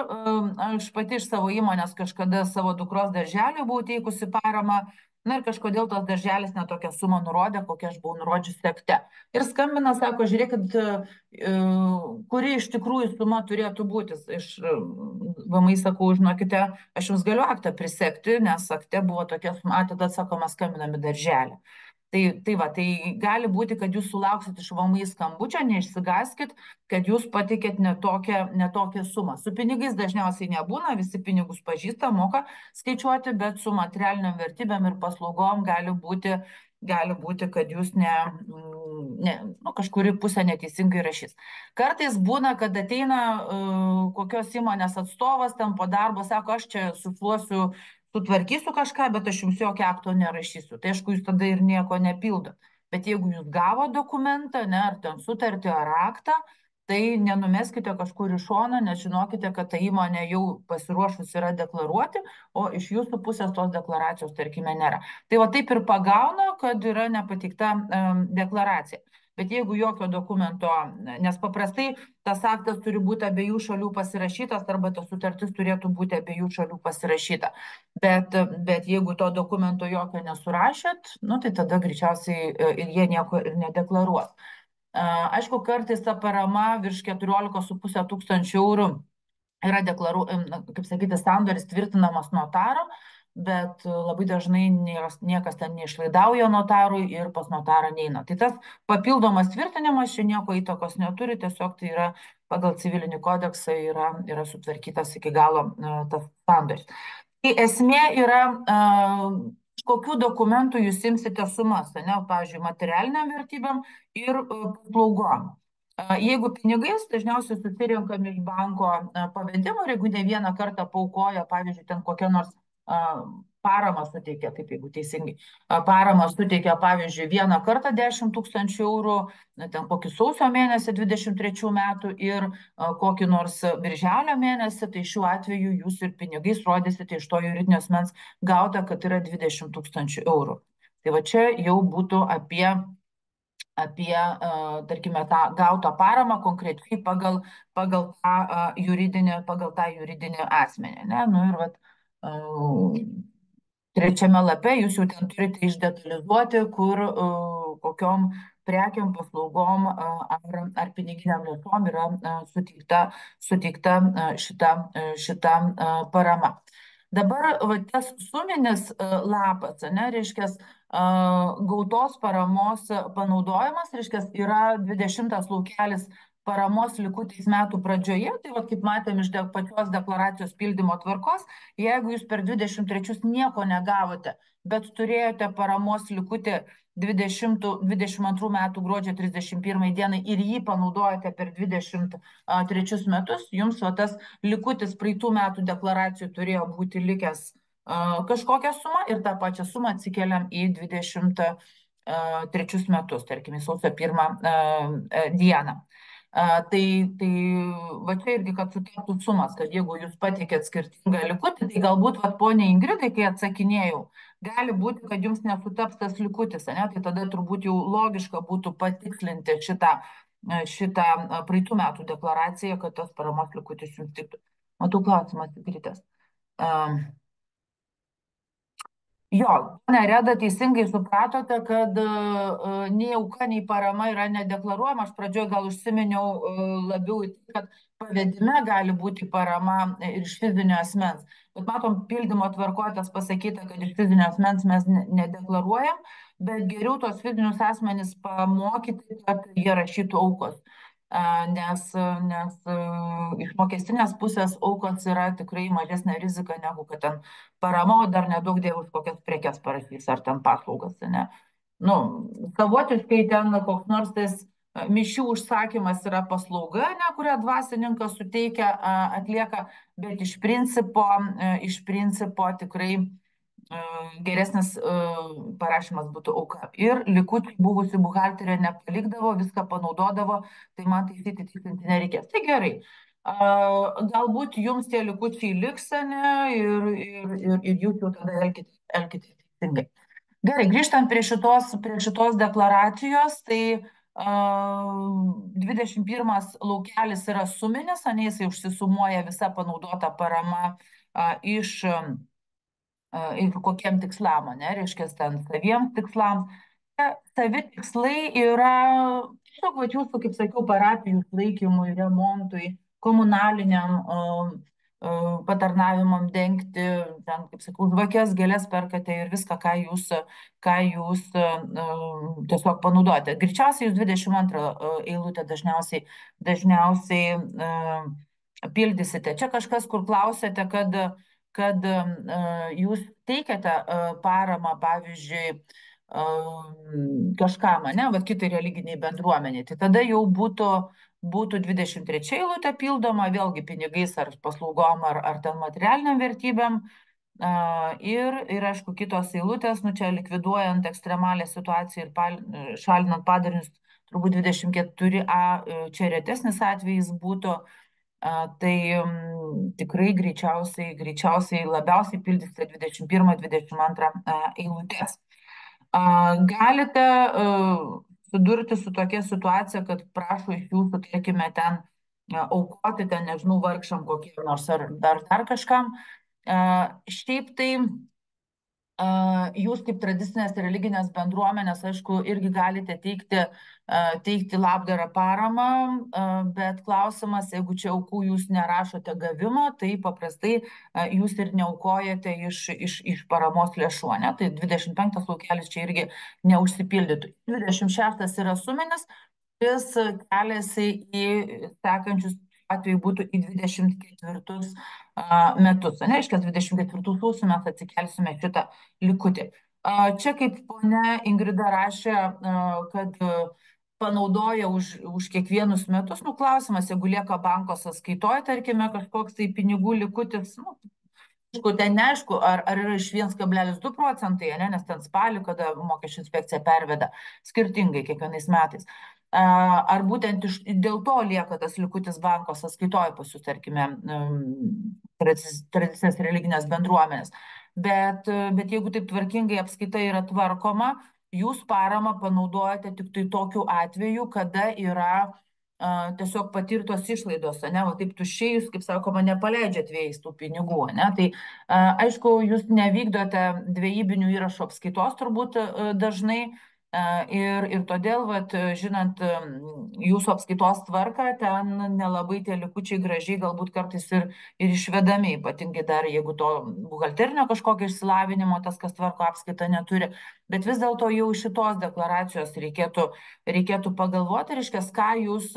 aš pati iš savo įmonės kažkada savo dukros darželį buvau teikusi paramą, na ir kažkodėl tos darželis netokią sumą nurodė, kokią aš buvau nurodžiusi akte. Ir skambina, sako, žiūrėkit, kuri iš tikrųjų suma turėtų būti. Iš VMI sakau, žinokite, aš jums galiu aktą prisekti, nes akte buvo tokia suma, tada sakoma, skambinami darželį. Tai gali būti, kad jūs sulauksit iš VMI skambučio, neišsigaskit, kad jūs patikėt ne tokią sumą. Su pinigais dažniausiai nebūna, visi pinigus pažįsta, moka skaičiuoti, bet su materialiniam vertybėm ir paslaugom gali būti, kad jūs kažkuri pusė neteisingai rašys. Kartais būna, kad ateina kokios įmonės atstovas, ten po darbo sako, aš čia sutvarkysiu kažką, bet aš jums jokio akto nerašysiu. Tai aišku, jūs tada ir nieko nepildot. Bet jeigu jūs gavo dokumentą, ne, ar ten sutartį, ar aktą, tai nenumeskite kažkur į šoną, nes žinokite, kad ta įmonė jau pasiruošus yra deklaruoti, o iš jūsų pusės tos deklaracijos, tarkime, nėra. Tai va taip ir pagauna, kad yra nepateikta deklaracija. Bet jeigu jokio dokumento, nes paprastai tas aktas turi būti abiejų šalių pasirašytas arba ta sutartis turėtų būti abiejų šalių pasirašyta. Bet jeigu to dokumento jokio nesurašėt, nu, tai tada greičiausiai ir jie nieko ir nedeklaruos. Aišku, kartais ta parama virš 14,5 tūkstančių eurų yra kaip sakyti, sandoris tvirtinamas notaro, bet labai dažnai niekas ten neišlaidauja notarui ir pas notarą neina. Tai tas papildomas tvirtinimas čia nieko įtakos neturi, tiesiog tai yra pagal civilinį kodeksą yra sutvarkytas iki galo tas sandoris. Tai esmė yra, kokių dokumentų jūs imsite sumas, ne, pavyzdžiui, materialiniam vertybėm ir paslaugom. Jeigu pinigais, dažniausiai susirenkam iš banko pavedimo, ir jeigu ne vieną kartą paukoja, pavyzdžiui, ten kokią nors paramą suteikia, kaip jeigu teisingai, paramą suteikia, pavyzdžiui, vieną kartą 10 000 eurų, ten kokį sausio mėnesį 23 metų ir kokį nors birželio mėnesį, tai šiuo atveju jūs ir pinigais rodysite iš to juridinio asmens gauta, kad yra 20 000 eurų. Tai va čia jau būtų apie tarkime, tą gautą paramą konkrečiai pagal tą juridinį asmenį. Ne? Nu, ir vat, trečiame lape jūs jau ten turite išdetalizuoti, kur kokiom prekiam, paslaugom ar piniginiam lėšom yra suteikta šita parama. Dabar tas suminis lapas, ne, reiškia, gautos paramos panaudojimas, reiškia, yra 20 laukelis paramos likutis metų pradžioje, tai va, kaip matėm iš pačios deklaracijos pildymo tvarkos, jeigu jūs per 23 nieko negavote, bet turėjote paramos likutį 22 metų gruodžio 31 dienai ir jį panaudojate per 23 metus, jums va, tas likutis praeitų metų deklaracijų turėjo būti likęs kažkokią sumą ir tą pačią sumą atsikeliam į 23 metus, tarkim, į sausio 1 dieną. Tai va čia irgi, kad sutaptų sumas, kad jeigu jūs pateikėt skirtingą likutį, tai galbūt, va, ponia Ingridai, kai atsakinėjau, gali būti, kad jums nesutaps tas likutis, ne? Tai tada turbūt jau logiška būtų patikslinti šitą praeitų metų deklaraciją, kad tas paramos likutis jums tiktų. Matau klausimas įkritęs. Jo, ponia Reda, teisingai supratote, kad nei auka, nei parama yra nedeklaruojama. Aš pradžioje gal užsiminiau labiau, kad pavedime gali būti parama ir iš fizinio asmens. Bet matom, pildymo tvarkotės pasakyta, kad iš fizinio asmens mes nedeklaruojam, bet geriau tos fizinius asmenys pamokyti, kad jie rašytų aukos. Nes iš mokestinės pusės aukos yra tikrai mažesnė rizika negu kad ten parama, o dar nedaug dėl už kokias prekes parašys ar ten paslaugas. Ne? Nu, savotiškai ten koks nors tas mišių užsakymas yra paslauga, ne, kurią dvasininkas suteikia, atlieka, bet iš principo tikrai geresnis parašymas būtų auka. Ir likučių buvusių buhalterio nepalikdavo, viską panaudodavo, tai man taisyti tikrinti nereikės. Tai gerai. Galbūt jums tie likučiai liks, ne, ir jūs jau tada elkite teisingai. Gerai, grįžtant prie šitos deklaracijos, tai 21 laukelis yra suminis, ane, jisai užsisumuoja visa panaudota parama iš ir kokiem tikslam, ane, reiškia, ten saviems tikslam. Savi tikslai yra tiesiog vat jūsų, kaip sakiau, parapijų išlaikymui, remontui, komunaliniam patarnavimam dengti, ten, kaip sakau, žvakes, gėlės perkate ir viską, ką jūs tiesiog panaudojate. Greičiausiai jūs 22 eilutę dažniausiai pildysite. Čia kažkas, kur klausėte, kad jūs teikiate paramą, pavyzdžiui, kažkam, ne, vat kitai religiniai bendruomeniai, tai tada jau būtų 23 eilutė pildoma, vėlgi pinigais ar paslaugom ar ten materialiniam vertybėm. Ir aišku, kitos eilutės, nu čia likviduojant ekstremalę situaciją ir šalinant padarinius, turbūt 24a čia retesnis atvejis būtų. Tai tikrai greičiausiai labiausiai pildysite 21-22 eilutės. Galite sudurti su tokia situacija, kad prašo iš jūsų, tarkime, ten aukoti, ten, nežinau, vargšam kokiem nors ar dar kažkam. Šiaip tai jūs kaip tradicinės religinės bendruomenės, aišku, irgi galite teikti labdarą paramą, bet klausimas, jeigu čia aukų jūs nerašote gavimo, tai paprastai jūs ir neaukojate iš paramos lėšų, ne? Tai 25 laukelis čia irgi neužsipildytų. 26 yra suminis, kuris keliasi į sekančius atveju būtų į 24 metus. Reiškia, 24 sausio mes atsikelsime šitą likutį. Čia kaip ponia Ingrida rašė, kad panaudoja už kiekvienus metus, nu klausimas, jeigu lieka banko sąskaitoje, tarkime, kažkoks tai pinigų likutis, nu, aišku, ten neaišku, ar yra iš 1,2 procentai, ne, nes ten spalį, kada mokesčių inspekcija perveda skirtingai kiekvienais metais. Ar būtent dėl to lieka tas likutis banko sąskaitoje pas jūs, tarkime, tradicinės religinės bendruomenės. Bet jeigu taip tvarkingai apskaita yra tvarkoma, jūs paramą panaudojate tik tai tokiu atveju, kada yra tiesiog patirtos išlaidos, ne, o taip tuščiai jūs, kaip sakoma, nepaleidžiat vėjais tų pinigų, ne, tai aišku, jūs nevykdote dvejybinių įrašų apskaitos turbūt dažnai ir todėl, vat, žinant jūsų apskaitos tvarką, ten nelabai tie likučiai gražiai galbūt kartais ir išvedami, ypatingai dar jeigu to buhalterinio kažkokio išsilavinimo tas, kas tvarko apskaitą, neturi, bet vis dėlto jau šitos deklaracijos reikėtų pagalvoti, reiškia, ką jūs,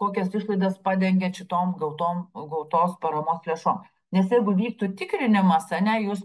kokias išlaidas padengiat šitom gautos paramos lėšom. Nes jeigu vyktų tikrinimas, ne, jūs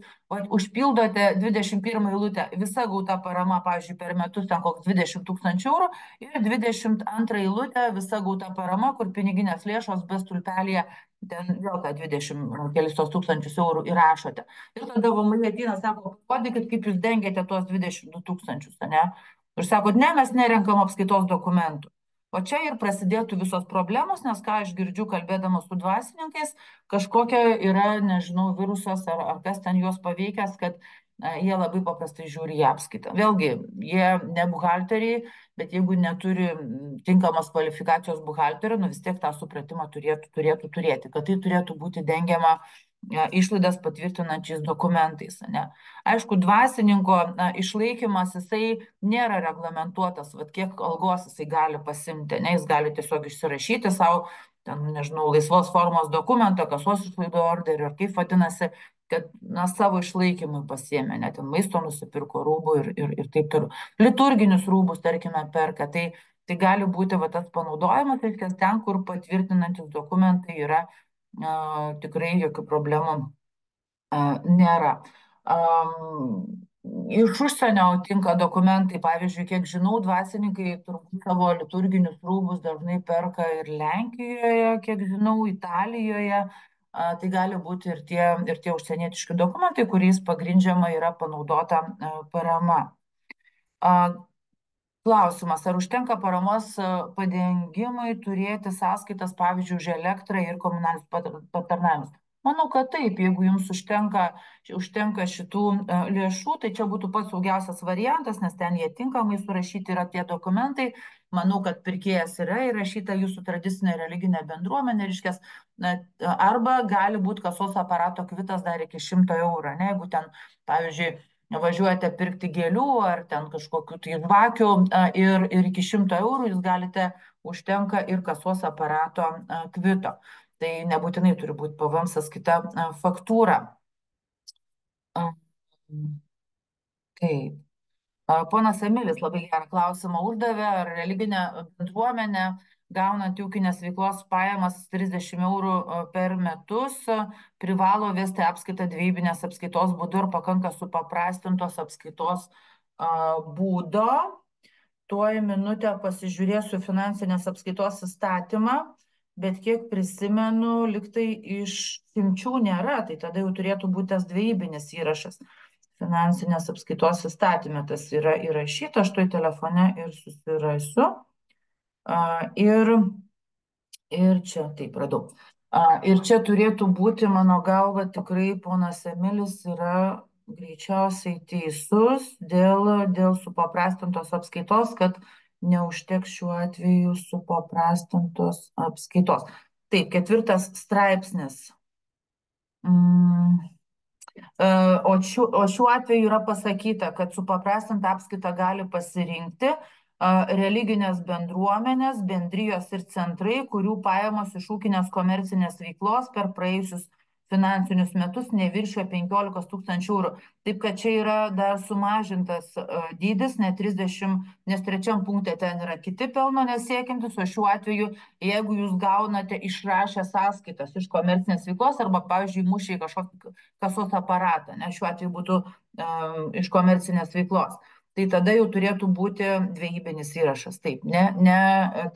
užpildote 21 eilutę, visa gauta parama, pavyzdžiui, per metus ten koks 20 000 eurų ir 22 eilutę visa gauta parama, kur piniginės lėšos be stulpelėje, ten vėl tą 20 kelis tūkstančius eurų įrašote. Ir tada VMI ateina, sako, parodykit, kaip jūs dengiate tuos 22 000, ne? Ir sakot, ne, mes nerenkam apskaitos dokumentų. O čia ir prasidėtų visos problemos, nes ką aš girdžiu kalbėdama su dvasininkais, kažkokia yra, nežinau, virusas ar kas ten juos paveikęs, kad jie labai paprastai žiūri į apskaitą. Vėlgi, jie ne buhalteriai, bet jeigu neturi tinkamos kvalifikacijos buhalterio, nu vis tiek tą supratimą turėtų turėti, kad tai turėtų būti dengiama išlaidas patvirtinančiais dokumentais. Ne? Aišku, dvasininko išlaikymas, jisai nėra reglamentuotas, vat, kiek algos jisai gali pasimti, ne? Jis gali tiesiog išsirašyti savo, ten, nežinau, laisvos formos dokumentą, kasos išlaidų orderį, ar kaip vadinasi, kad savo išlaikymui pasiėmė, net ten maisto nusipirko, rūbų ir taip toliau. Liturginius rūbus, tarkime, perka. Tai gali būti tas panaudojimas, reiškia, ten, kur patvirtinantis dokumentai yra tikrai jokių problemų nėra. Iš užsienio tinka dokumentai, pavyzdžiui, kiek žinau, dvasininkai turbūt savo liturginius rūbus dažnai perka ir Lenkijoje, kiek žinau, Italijoje, tai gali būti ir tie užsienietiški dokumentai, kuriais pagrindžiama yra panaudota parama. Klausimas, ar užtenka paramos padengimui turėti sąskaitas, pavyzdžiui, už elektrą ir komunalinius patarnavimus? Manau, kad taip, jeigu jums užtenka šitų lėšų, tai čia būtų pats saugiausias variantas, nes ten jie tinkamai surašyti yra tie dokumentai. Manau, kad pirkėjas yra įrašyta jūsų tradicinė religinė bendruomenė, reiškia, arba gali būti kasos aparato kvitas dar iki 100 eurų, ne, jeigu ten, pavyzdžiui, važiuojate pirkti gėlių ar ten kažkokių tai žvakių ir iki 100 eurų jūs galite, užtenka ir kasos aparato kvito. Tai nebūtinai turi būti PVM sąskaita faktūra. Taip. Ponas Emilis labai gerą klausimą uždavė, ar religinė bendruomenė gaunant ūkinės veiklos pajamas 30 eurų per metus privalo vesti apskaitą dvejybinės apskaitos būdu ir pakanka supaprastintos apskaitos būdo. Tuoj minutę pasižiūrėsiu finansinės apskaitos įstatymą, bet kiek prisimenu, liktai išimčių nėra, tai tada jau turėtų būti tas dvejebinis įrašas. Finansinės apskaitos įstatyme tas yra įrašyta, aš toj telefone ir susirasiu. Ir čia, taip, radau. Ir čia turėtų būti, mano galva, tikrai ponas Emilis yra greičiausiai teisus dėl supaprastintos apskaitos, kad neužteks šiuo atveju supaprastintos apskaitos. Taip, 4 straipsnis. O šiuo atveju yra pasakyta, kad supaprastintą apskaitą gali pasirinkti religinės bendruomenės, bendrijos ir centrai, kurių pajamos iš ūkinės komercinės veiklos per praėjusius finansinius metus neviršio 15 000 eurų. Taip, kad čia yra dar sumažintas dydis, ne 30, nes 3 punkte ten yra kiti pelno nesiekiantis, o šiuo atveju, jeigu jūs gaunate išrašę sąskaitas iš komercinės veiklos arba, pavyzdžiui, mušiai kažkokį kasos aparatą, ne, šiuo atveju būtų iš komercinės veiklos, tai tada jau turėtų būti dvejebinis įrašas, taip, ne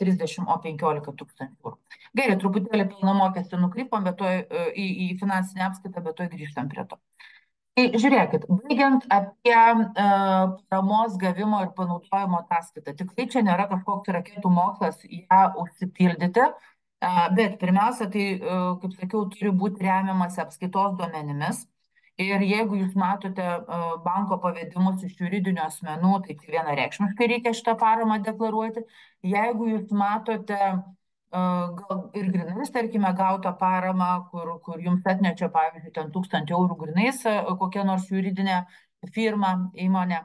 30, o 15 000 eurų. Gerai, truputėlį pelno mokestį nukrypom, bet į finansinę apskaitą, bet to grįžtam prie to. Tai žiūrėkit, baigiant apie paramos gavimo ir panaudojimo ataskaitą, tikrai čia nėra kažkoks raketų mokslas ją užsipildyti, bet pirmiausia, tai, kaip sakiau, turi būti remiamas apskaitos duomenimis. Ir jeigu jūs matote banko pavedimus iš juridinių asmenų, tai vienareikšmiškai reikia šitą paramą deklaruoti. Jeigu jūs matote gal ir grinais, tarkime, gautą paramą, kur jums atnešė, pavyzdžiui, ten 1000 eurų grinais kokia nors juridinė firma, įmonė,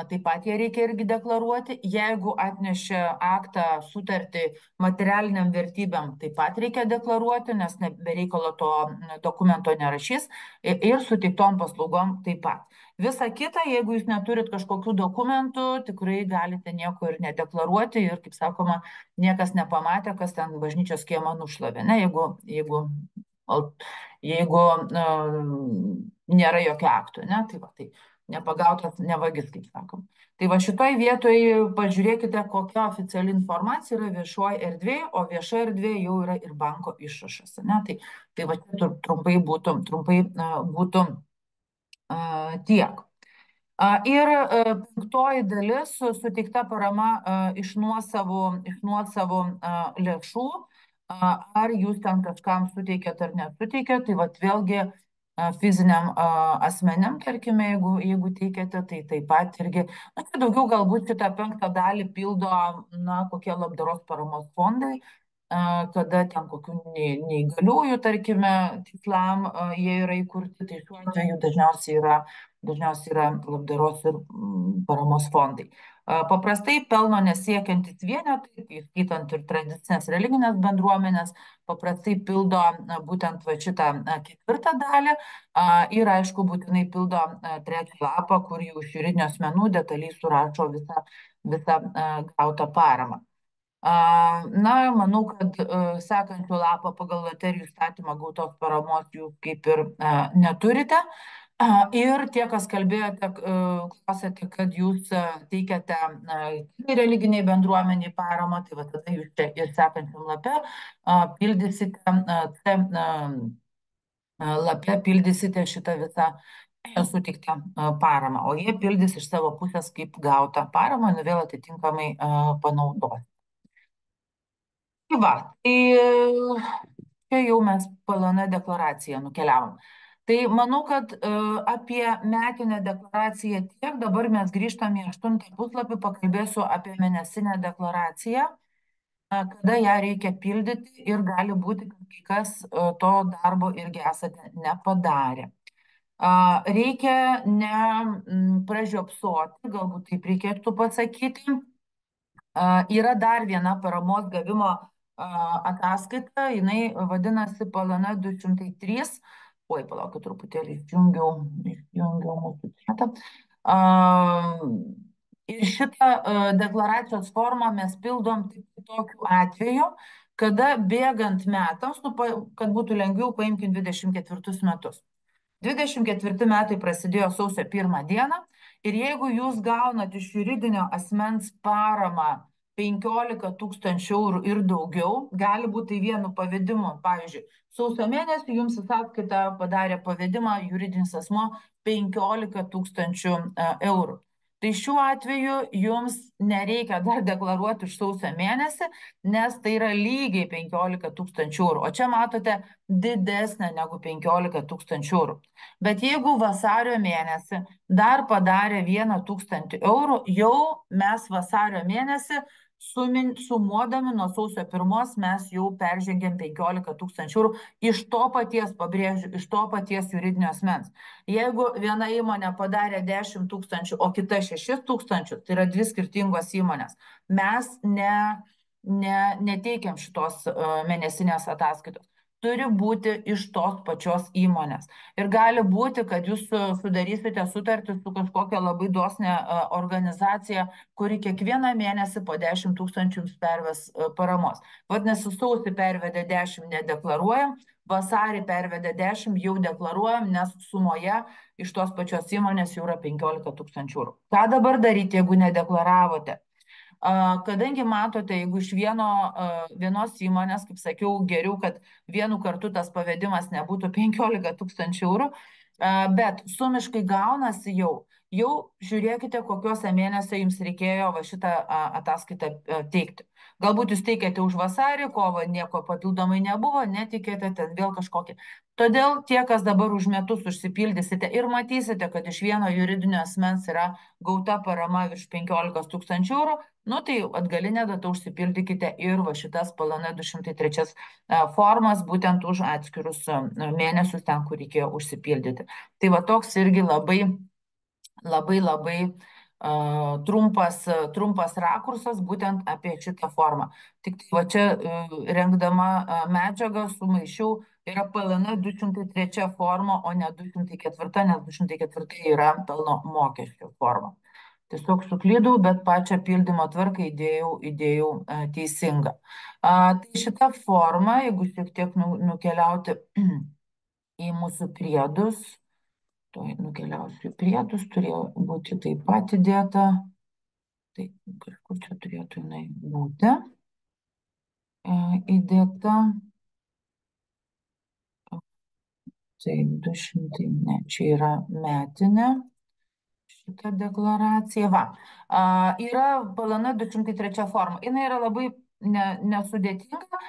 taip pat ją reikia irgi deklaruoti. Jeigu atnešė aktą, sutartį materialiniam vertybėm, taip pat reikia deklaruoti, nes be reikalo to dokumento nerašys. Ir suteiktom paslaugom taip pat. Visa kita, jeigu jūs neturit kažkokių dokumentų, tikrai galite nieko ir nedeklaruoti ir, kaip sakoma, niekas nepamatė, kas ten bažnyčios kiemą nušlavė, ne, jeigu nėra jokio akto, ne, tai va, tai nepagautas nevagis, kaip sakom. Tai va šitoj vietoj pažiūrėkite, kokia oficiali informacija yra viešoji erdvė, o vieša erdvė jau yra ir banko išrašas, ne, tai va čia trumpai būtų tiek. Ir 5. dalis suteikta parama iš nuosavų lėšų, ar jūs ten kažkam suteikėt ar nesuteikėt, tai vat vėlgi fiziniam asmeniam, tarkime, jeigu teikėte, tai taip pat irgi, čia daugiau galbūt šitą 5. dalį pildo, kokie labdaros paramos fondai, kada ten kokių neįgaliųjų, tarkime, tikslam jie yra įkurti, tai šiuo atveju dažniausiai yra labdaros ir paramos fondai. Paprastai pelno nesiekiantis vienetai, įskaitant ir tradicinės religinės bendruomenės, paprastai pildo būtent va šitą 4. dalį ir, aišku, būtinai pildo 3. lapą, kur jau iš juridinių asmenų detaliai surašo visą gautą paramą. Manau, kad sekančių lapą pagal loterijų įstatymą gautos paramos jūs kaip ir neturite. Ir tie, kas kalbėjote, klausėte, kad jūs teikiate religiniai bendruomeniai paramą, tai va tada jūs čia ir sekančiam lape pildysite lape pildysite šitą visą suteiktą paramą, o jie pildys iš savo pusės kaip gautą paramą, nu vėl atitinkamai panaudos. Tai va, tai čia jau mes PLN deklaraciją nukeliavom. Tai manau, kad apie metinę deklaraciją tiek, dabar mes grįžtame į 8 puslapį, pakalbėsiu apie mėnesinę deklaraciją, kada ją reikia pildyti ir gali būti, kad kai kas to darbo irgi esate nepadarę. Reikia ne pražiopsoti, galbūt taip reikėtų pasakyti. Yra dar viena paramos gavimo ataskaita, jinai vadinasi PLN 203. Oi, palaukit truputėlį, išjungiau mūsų chatą. Ir šitą deklaracijos formą mes pildom tik tokiu atveju, kada bėgant metams, kad būtų lengviau, paimkim 24 metus. 24 metai prasidėjo sausio 1 dieną ir jeigu jūs gaunat iš juridinio asmens paramą 15 tūkstančių eurų ir daugiau, gali būti tai vienu pavedimu. Pavyzdžiui, sausio mėnesį jums į sąskaitą padarė pavedimą juridinis asmuo 15 tūkstančių eurų. Tai šiuo atveju jums nereikia dar deklaruoti už sausio mėnesį, nes tai yra lygiai 15 tūkstančių eurų. O čia matote didesnė negu 15 tūkstančių eurų. Bet jeigu vasario mėnesį dar padarė 1 000 eurų, jau mes vasario mėnesį sumuodami nuo sausio 1 mes jau peržengėm 15 tūkstančių eurų iš to paties, pabrėžiu, iš to paties juridinio asmens. Jeigu viena įmonė padarė 10 tūkstančių, o kita 6 tūkstančių, tai yra dvi skirtingos įmonės. Mes neteikiam šitos mėnesinės ataskaitos. Turi būti iš tos pačios įmonės. Ir gali būti, kad jūs sudarysite sutartį su kažkokia labai dosne organizacija, kuri kiekvieną mėnesį po 10 tūkstančių jums perves paramos. Vadinasi, sausį pervedė 10, nedeklaruojam, vasarį pervedė 10, jau deklaruojam, nes sumoje iš tos pačios įmonės jau yra 15 tūkstančių eurų. Ką dabar daryti, jeigu nedeklaravote? Kadangi matote, jeigu iš vienos įmonės, kaip sakiau, geriau, kad vienu kartu tas pavedimas nebūtų 15 tūkstančių eurų, bet sumiškai gaunasi jau žiūrėkite, kokiuose mėnesiuose jums reikėjo va šitą ataskaitą teikti. Galbūt jūs teikėte už vasarį, kovą nieko papildomai nebuvo, netikėte ten vėl kažkokį. Todėl tie, kas dabar už metus užsipildysite ir matysite, kad iš vieno juridinio asmens yra gauta parama virš 15 tūkstančių eurų, nu tai atgalinę datą užsipildykite ir va šitas PLN 203 formas būtent už atskirus mėnesius ten, kur reikėjo užsipildyti. Tai va toks irgi labai trumpas rakursas būtent apie šitą formą. Tik tai va čia rengdama medžiagą sumaišiau, yra PLN 203 forma, o ne 204, nes 204 yra pelno mokesčio forma. Tiesiog suklydau, bet pačią pildymo tvarką įdėjau teisingą. Tai šita forma, jeigu šiek tiek nukeliauti į mūsų priedus, nukeliausiu į priedus, turėjo būti taip pat įdėta. Tai kažkur čia turėtų jinai būti įdėta. Tai 200, ne, čia yra metinė šita deklaracija. Va, yra PLN 203 forma. Jis yra labai nesudėtinga,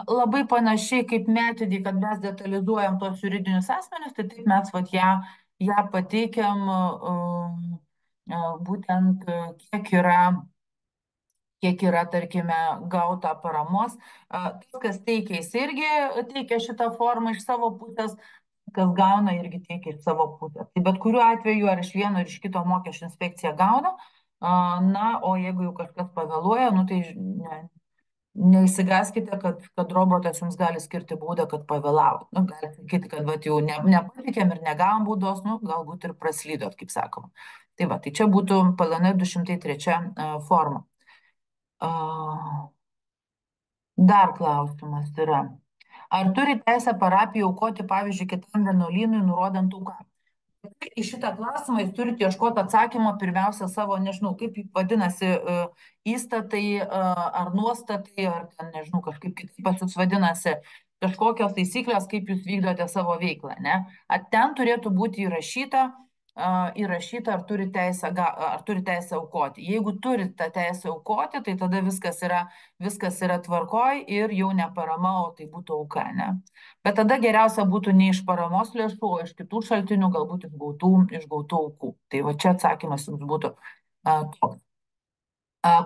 labai panašiai kaip metinį, kad mes detalizuojam tos juridinius asmenis, tai taip mes vat ją pateikiam būtent kiek yra, tarkime, gauta paramos. Tas, kas teikia, jis irgi teikia šitą formą iš savo pusės, kas gauna, irgi teikia iš savo pusės. Tai bet kuriuo atveju ar iš vieno, ar iš kito mokesčių inspekcija gauna, na, o jeigu jau kažkas pavėluoja, nu tai neįsigaskite, kad robotas jums gali skirti baudą, kad pavėlavo. Nu, gali sakyti, kad vat, jau nepatikėm ir negavom baudos, nu, galbūt ir praslydot, kaip sakoma. Tai va, tai čia būtų PLN 203 forma. Dar klausimas yra. Ar turi teisę parapijai aukoti, pavyzdžiui, kitam vienuolynui, nurodant auką? Į šitą klausimą jūs turite ieškoti atsakymą pirmiausia savo, nežinau, kaip vadinasi, įstatai ar nuostatai, ar ten, nežinau, kažkaip kitaip pas jūs vadinasi, kažkokios taisyklės, kaip jūs vykdote savo veiklą, ne? Ten turėtų būti įrašyta, ar turi teisę aukoti. Jeigu turi tą teisę aukoti, tai tada viskas yra tvarkoj ir jau ne parama, o tai būtų auka, ne? Bet tada geriausia būtų ne iš paramos lėšų, o iš kitų šaltinių, galbūt iš gautų aukų. Tai va čia atsakymas jums būtų toks.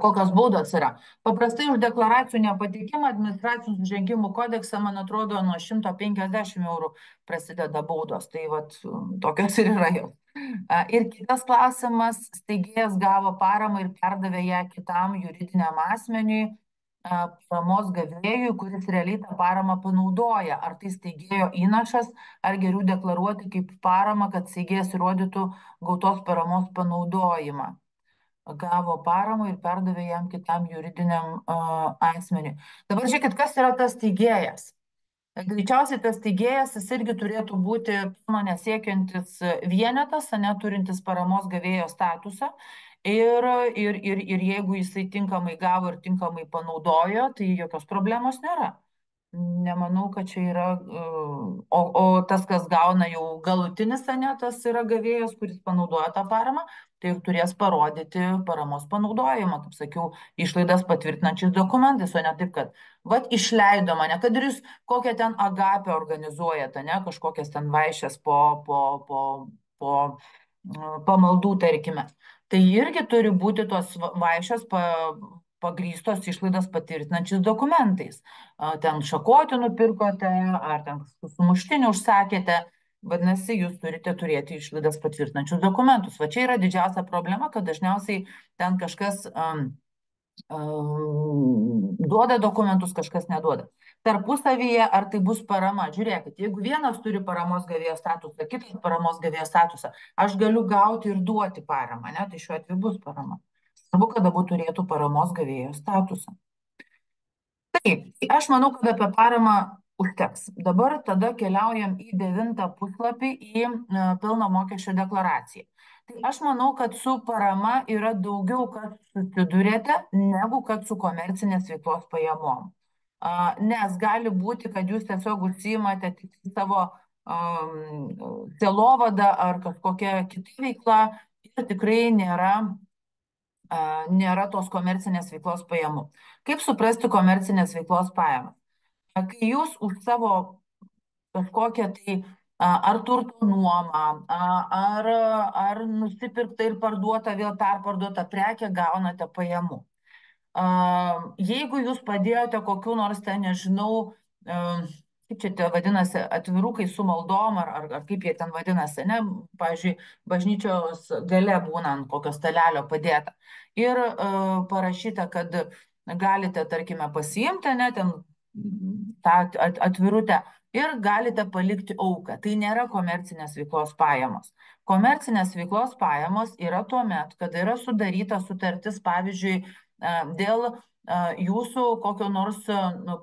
Kokios baudos yra? Paprastai už deklaracijų nepateikimą administracinių nusižengimų kodekse, man atrodo, nuo 150 eurų prasideda baudos. Tai vat, tokios ir yra jau. Ir kitas klausimas, steigėjas gavo paramą ir perdavė ją kitam juridiniam asmeniui, paramos gavėjui, kuris realiai tą paramą panaudoja. Ar tai steigėjo įnašas, ar geriau deklaruoti kaip paramą, kad steigėjas įrodytų gautos paramos panaudojimą. Gavo paramą ir perdavė jam kitam juridiniam asmeniui. Dabar žiūrėkit, kas yra tas steigėjas. Greičiausiai tas steigėjas, jis irgi turėtų būti pelno nesiekiantis vienetas, neturintis paramos gavėjo statusą. Ir jeigu jisai tinkamai gavo ir tinkamai panaudojo, tai jokios problemos nėra. Nemanau, kad čia yra, o tas, kas gauna jau galutinis, tas yra gavėjas, kuris panaudoja tą paramą, tai turės parodyti paramos panaudojimą, kaip sakiau, išlaidas patvirtinančiais dokumentais, o ne taip, kad vat išleido mane, kad ir jūs kokią ten agapę organizuojate, ne, kažkokias ten vaišes po pamaldų, tarkime. Tai irgi turi būti tos vaišės pagrįstos išlaidas patvirtinančiais dokumentais. Ten šakotį nupirkote, ar ten sumuštinį užsakėte, vadinasi, jūs turite turėti išlaidas patvirtinančius dokumentus. Va čia yra didžiausia problema, kad dažniausiai ten kažkas duoda dokumentus, kažkas neduoda. Tarpusavyje, ar tai bus parama? Žiūrėkit, jeigu vienas turi paramos gavėjo statusą, kitas paramos gavėjo statusą, aš galiu gauti ir duoti paramą, ne? Tai šiuo atveju bus parama. Svarbu, kad abu turėtų paramos gavėjo statusą. Taip, tai aš manau, kad apie paramą užteks. Dabar tada keliaujam į 9 puslapį, į pelno mokesčio deklaraciją. Tai aš manau, kad su parama yra daugiau, kad susidurėte, negu kad su komercinės veiklos pajamom. Nes gali būti, kad jūs tiesiog užsiimate tik savo sielovadą ar kažkokia kita veikla ir tikrai nėra tos komercinės veiklos pajamų. Kaip suprasti komercinės veiklos pajamas? Kai jūs už savo kažkokią tai ar turto nuomą, ar nusipirktą ir parduotą, vėl perparduotą prekę gaunate pajamų. Jeigu jūs padėjote kokiu nors ten, nežinau, kaip čia tie vadinasi, atvirukai su maldom, ar kaip jie ten vadinasi, ne, pavyzdžiui, bažnyčios gale būna ant kokio stalelio padėta. Ir parašyta, kad galite, tarkime, pasiimti, ne, ten tą atvirutę ir galite palikti auką. Tai nėra komercinės veiklos pajamos. Komercinės veiklos pajamos yra tuo met, kada yra sudaryta sutartis, pavyzdžiui, dėl jūsų kokio nors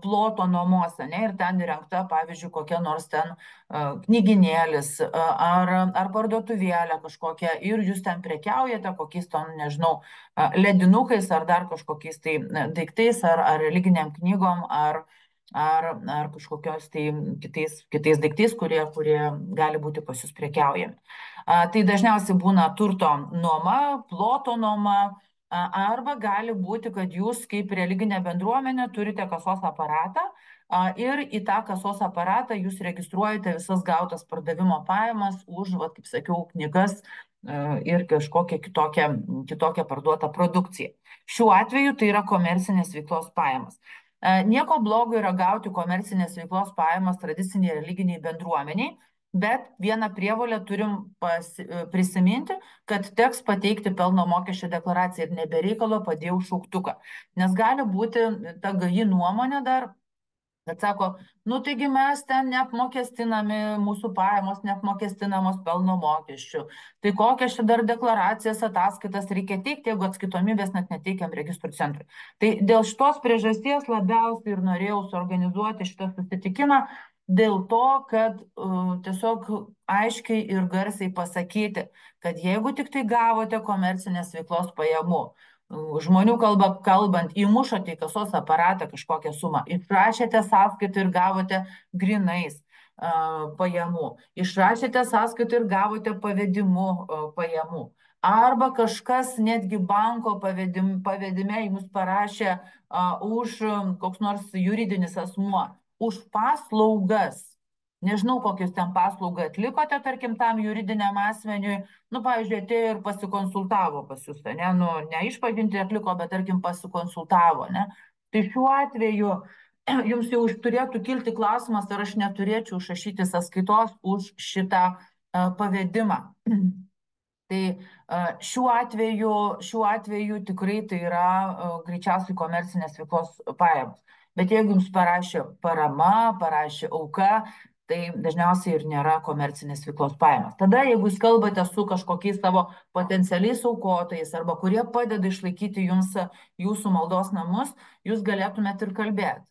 ploto nuomos, ne, ir ten įrengta, pavyzdžiui, kokia nors ten knyginėlis ar parduotuvėlė kažkokia ir jūs ten prekiaujate kokiais ten, nežinau, ledinukais ar dar kažkokiais tai daiktais ar religiniam knygom ar kažkokios tai kitais daiktais, kurie gali būti pas jūs prekiaujami. Tai dažniausiai būna turto nuoma, ploto nuoma, arba gali būti, kad jūs kaip religinė bendruomenė turite kasos aparatą ir į tą kasos aparatą jūs registruojate visas gautas pardavimo pajamas už, va, kaip sakiau, knygas ir kažkokią kitokią parduotą produkciją. Šiuo atveju tai yra komercinės veiklos pajamas. Nieko blogo yra gauti komercinės veiklos pajamas tradiciniai religiniai bendruomeniai, bet vieną prievolę turim prisiminti, kad teks pateikti pelno mokesčio deklaraciją ir nebereikalo padėjau šauktuką. Nes gali būti ta gaji nuomonė dar, kad sako, nu taigi mes ten neapmokestinami, mūsų pajamos neapmokestinamos pelno mokesčių. Tai kokias čia dar deklaracijas, ataskaitas reikia teikti, jeigu atskaitomybės net neteikiam registrų centrui. Tai dėl šitos priežasties labiausiai ir norėjau suorganizuoti šitą susitikimą, dėl to, kad tiesiog aiškiai ir garsiai pasakyti, kad jeigu tik tai gavote komercinės veiklos pajamų, žmonių kalba kalbant, įmušote į kasos aparatą kažkokią sumą, išrašėte sąskaitą ir gavote grinais pajamų, išrašėte sąskaitą ir gavote pavedimu pajamų. Arba kažkas netgi banko pavedime jums parašė už koks nors juridinis asmuo, už paslaugas. Nežinau, kokius ten paslaugą atlikote, tarkim, tam juridiniam asmeniui, nu, pavyzdžiui, atėjo ir pasikonsultavo pas jūs, ne, nu, ne išpažinti atliko, bet, tarkim, pasikonsultavo, ne. Tai šiuo atveju jums jau turėtų kilti klausimas, ar aš neturėčiau užrašyti sąskaitos už šitą pavedimą. Tai šiuo atveju tikrai tai yra greičiausiai komercinės veiklos pajamos. Bet jeigu jums parašė parama, parašė auka, tai dažniausiai ir nėra komercinės veiklos pajamos. Tada, jeigu jūs kalbate su kažkokiais savo potencialiais aukotojais arba kurie padeda išlaikyti jums jūsų maldos namus, jūs galėtumėt ir kalbėti.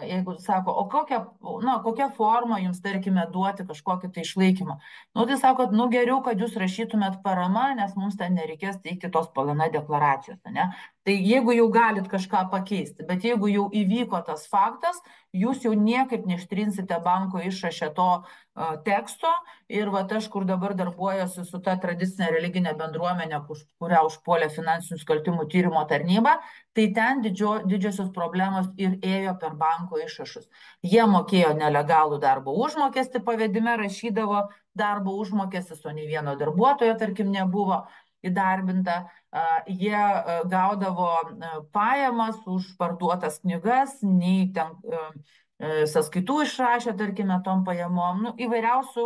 Jeigu sako, o kokia forma jums, tarkime, duoti kažkokį tai išlaikymą. Nu, tai sakot, nu geriau, kad jūs rašytumėt parama, nes mums ten nereikės teikti tos PLN deklaracijos, ne? Tai jeigu jau galit kažką pakeisti, bet jeigu jau įvyko tas faktas, jūs jau niekaip neištrinsite banko išrašę to teksto ir va aš, kur dabar darbuojuosi su ta tradicinė religinė bendruomenė, kurią užpuolė finansinių nusikaltimų tyrimo tarnyba, tai ten didžiosios problemos ir ėjo per banko išrašus. Jie mokėjo nelegalų darbo užmokestį, pavedime rašydavo darbo užmokestis, o nei vieno darbuotojo, tarkim, nebuvo įdarbinta. Jie gaudavo pajamas už parduotas knygas, nei ten sąskaitų išrašė, tarkime, tom pajamom. Nu, įvairiausių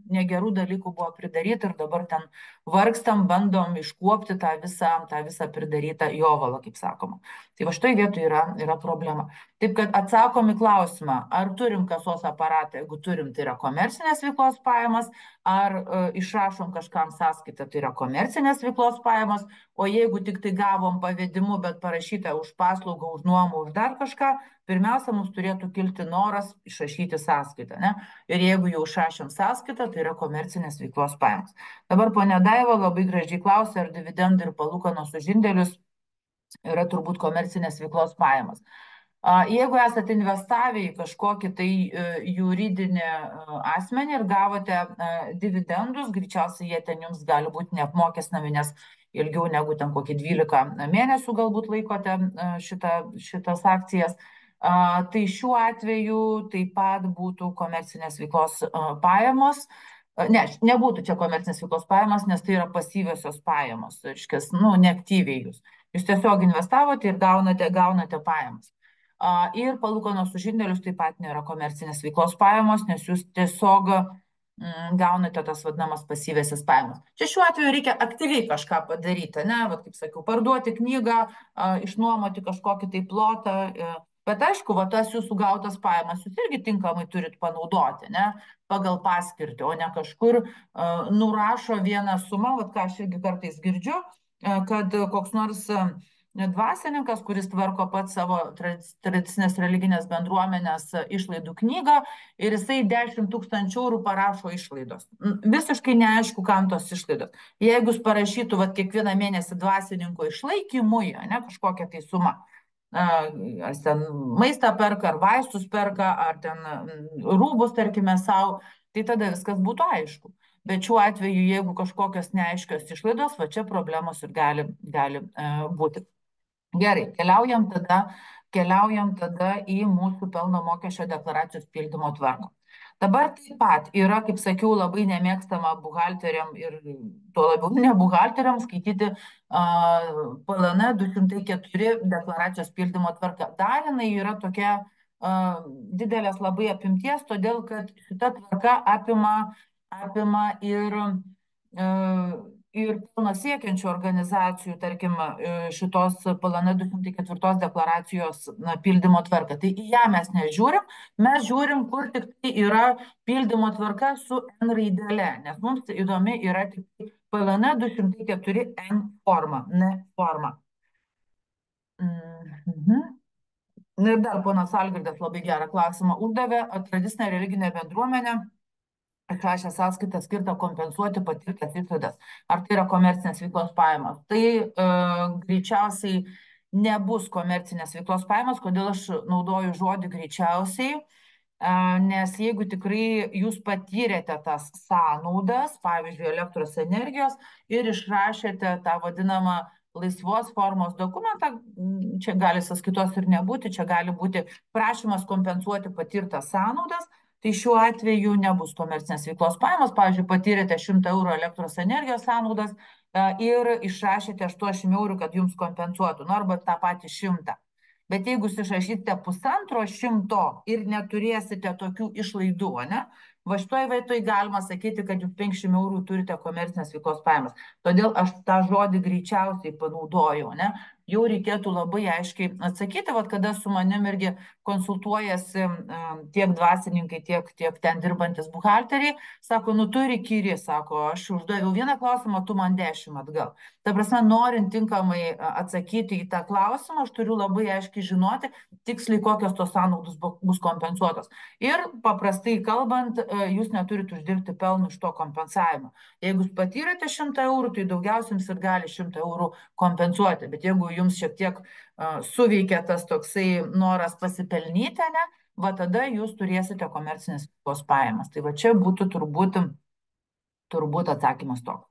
negerų dalykų buvo pridaryta ir dabar ten vargstam, bandom iškuopti tą visą pridarytą jovalą, kaip sakoma. Tai va štai vietoj yra problema. Taip kad atsakom į klausimą, ar turim kasos aparatą, jeigu turim, tai yra komercinės veiklos pajamas, ar išrašom kažkam sąskaitą, tai yra komercinės veiklos pajamos, o jeigu tik tai gavom pavedimu, bet parašyta už paslaugą, už nuomą, už dar kažką, pirmiausia, mums turėtų kilti noras išrašyti sąskaitą, ne? Ir jeigu jau išrašėm sąskaitą, tai yra komercinės veiklos pajamos. Dabar ponia Daiva labai gražiai klausė, ar dividendai ir palūkanos už indėlius yra turbūt komercinės veiklos pajamos. Jeigu esate investavę į kažkokį tai juridinį asmenį ir gavote dividendus, greičiausiai jie ten jums gali būti neapmokestinami, nes ilgiau negu ten kokį 12 mėnesių galbūt laikote šitas akcijas. Tai šiuo atveju taip pat būtų komercinės veiklos pajamos. Ne, nebūtų čia komercinės veiklos pajamos, nes tai yra pasyviosios pajamos, reiškia, nu, neaktyviai jūs. Jūs tiesiog investavote ir gaunate pajamas. Ir palūkanos už indėlius taip pat nėra komercinės veiklos pajamos, nes jūs tiesiog gaunate tas vadinamas pasyvėsis pajamas. Čia šiuo atveju reikia aktyviai kažką padaryti, ne, vat, kaip sakiau, parduoti knygą, išnuomoti kažkokį tai plotą, bet aišku, va, tas jūsų gautas pajamas jūs irgi tinkamai turit panaudoti, ne, pagal paskirtį, o ne kažkur nurašo vieną sumą, vat, ką aš irgi kartais girdžiu, kad koks nors dvasininkas, kuris tvarko pats savo tradicinės religinės bendruomenės išlaidų knygą ir jisai 10 000 eurų parašo išlaidos. Visiškai neaišku, kam tos išlaidos. Jeigu jis parašytų vat, kiekvieną mėnesį dvasininko išlaikymui, ne, kažkokią tai sumą, ar ten maistą perka, ar vaistus perka, ar ten rūbus, tarkime, savo, tai tada viskas būtų aišku. Bet šiuo atveju, jeigu kažkokios neaiškios išlaidos, va čia problemos ir gali būti. Gerai, keliaujam tada į mūsų pelno mokesčio deklaracijos pildymo tvarką. Dabar taip pat yra, kaip sakiau, labai nemėgstama buhalteriam ir tuo labiau ne buhalteriam skaityti PLN 204 deklaracijos pildymo tvarka. Dar jinai yra tokia didelės labai apimties, todėl kad šita tvarka apima ir pelno siekiančių organizacijų, tarkim, šitos PLN 204 deklaracijos pildymo tvarką. Tai į ją mes nežiūrim, mes žiūrim, kur tik tai yra pildymo tvarka su N raidelė, nes mums įdomi yra tik PLN 204 N forma, N forma. Ir dar ponas Algirdas labai gerą klausimą uždavė, tradicinė religinė bendruomenė išrašė sąskaitą skirtą kompensuoti patirtas išlaidas. Ar tai yra komercinės veiklos pajamos? Tai greičiausiai nebus komercinės veiklos pajamos. Kodėl aš naudoju žodį greičiausiai? Nes jeigu tikrai jūs patyrėte tas sąnaudas, pavyzdžiui, elektros energijos ir išrašėte tą vadinamą laisvos formos dokumentą, čia gali sąskaitos ir nebūti, čia gali būti prašymas kompensuoti patirtas sąnaudas, tai šiuo atveju nebus komercinės veiklos pajamos. Pavyzdžiui, patyrėte 100 eurų elektros energijos sąnaudas ir išrašėte 80 eurų, kad jums kompensuotų, nu arba tą patį 100. Bet jeigu jūs išrašysite 150 ir neturėsite tokių išlaidų, ne, va šitoje vietoje galima sakyti, kad jūs 50 eurų turite komercinės veiklos pajamas. Todėl aš tą žodį greičiausiai panaudojau, ne. Jau reikėtų labai aiškiai atsakyti, vat kada su manim irgi konsultuojasi tiek dvasininkai, tiek ten dirbantis buhalteriai, sako, nu tu ir įkyri, sako, aš uždaviau vieną klausimą, tu man 10 atgal. Ta prasme, norint tinkamai atsakyti į tą klausimą, aš turiu labai aiškiai žinoti tiksliai, kokios tos sąnaudos bus kompensuotos. Ir paprastai kalbant, jūs neturite uždirbti pelnų iš to kompensavimo. Jeigu jūs patyrėte 100 eurų, tai daugiausiai jums ir gali 100 eurų kompensuoti. Bet jeigu jums šiek tiek suveikia tas toksai noras pasipelnyti, ne, va tada jūs turėsite komercinės veiklos pajamas. Tai va čia būtų turbūt atsakymas toks.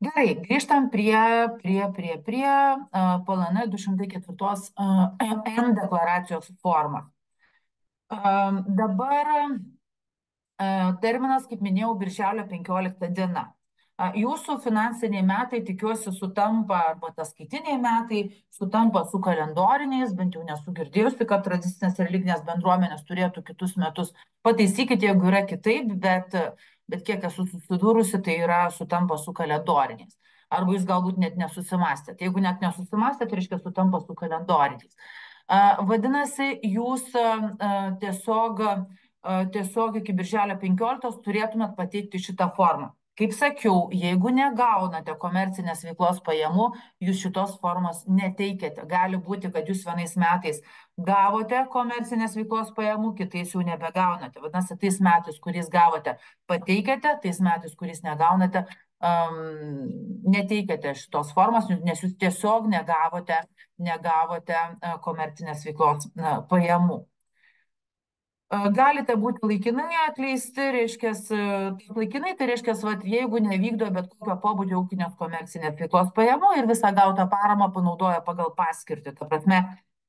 Gerai, grįžtam prie PLN 204 N deklaracijos formos. Dabar terminas, kaip minėjau, birželio 15 diena. Jūsų finansiniai metai, tikiuosi, sutampa, arba ataskaitiniai metai sutampa su kalendoriniais, bent jau nesu girdėjusi, kad tradicinės religinės bendruomenės turėtų kitus metus. Pataisykite, jeigu yra kitaip, bet kiek esu susidūrusi, tai yra sutampa su kalendoriniais. Arba jūs galbūt net nesusimastėte. Jeigu net nesusimastėte, tai reiškia sutampa su kalendoriniais. Vadinasi, jūs tiesiog iki birželio 15 turėtumėt pateikti šitą formą. Kaip sakiau, jeigu negaunate komercinės veiklos pajamų, jūs šitos formos neteikėte. Gali būti, kad jūs vienais metais gavote komercinės veiklos pajamų, kitais jau nebegaunate. Vadinasi, tais metais, kuriais gavote, pateikėte, tais metais, kuriais negaunate, neteikėte šitos formos, nes jūs tiesiog negavote komercinės veiklos pajamų. Galite būti laikinai atleisti, reiškia, laikinai tai reiškia, jeigu nevykdo bet kokio pobūdžio ūkinės komercinės veiklos pajamų ir visą gautą paramą panaudoja pagal paskirtį. Ta prasme,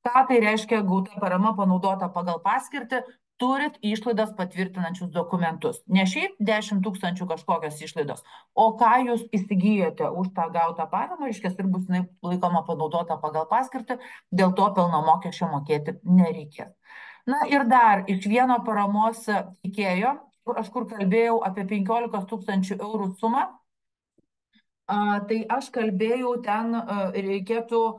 ką tai reiškia gauta parama panaudota pagal paskirtį, turit išlaidas patvirtinančius dokumentus. Ne šiaip 10 000 kažkokios išlaidos, o ką jūs įsigijote už tą gautą paramą, reiškia, ir bus laikoma panaudota pagal paskirtį, dėl to pelno mokesčio mokėti nereikės. Na ir dar iš vieno paramos teikėjo, aš kur kalbėjau apie 15 000 eurų sumą, tai aš kalbėjau, ten reikėtų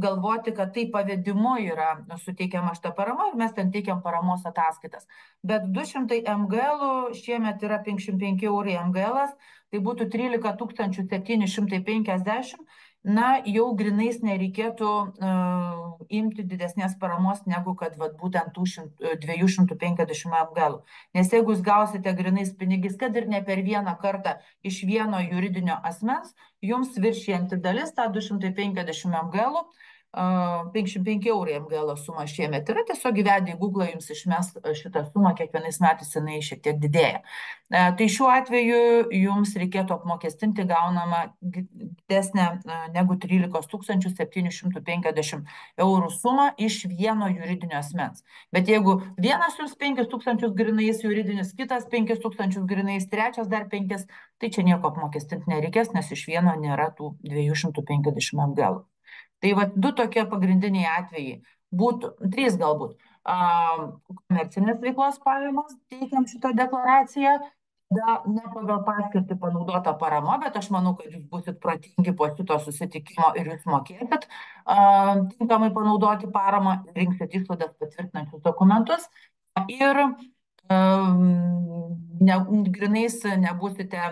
galvoti, kad tai pavedimu yra suteikiama šita parama ir mes ten teikiam paramos ataskaitas. Bet 200 MGL šiemet yra 55 eurai MGL, tai būtų 13 750. Na, jau grinais nereikėtų imti didesnės paramos negu kad būtent 250 MGL. Nes jeigu jūs gausite grinais pinigais, kad ir ne per vieną kartą iš vieno juridinio asmens, jums viršijanti dalis, tą 250 MGL, 55 eurai MGL suma šiemet yra, tiesiog įvedę į Google jums išmes šitą sumą, kiekvienais metais jinai šiek tiek didėja. Tai šiuo atveju jums reikėtų apmokestinti gaunamą didesnę negu 13 750 eurų sumą iš vieno juridinio asmens. Bet jeigu vienas jums 5 000 grinais juridinis, kitas 5 000 grinais, trečias dar 5, tai čia nieko apmokestinti nereikės, nes iš vieno nėra tų 250 MGL. Tai du tokie pagrindiniai atvejai būtų, 3 galbūt, komercinės veiklos pajamos, teikiam šitą deklaraciją, ne pagal paskirtį panaudota parama, bet aš manau, kad jūs būsit protingi po šito susitikimo ir jūs mokėsit tinkamai panaudoti paramą, rinksit išlaidas patvirtinančius dokumentus ir grinais nebūsite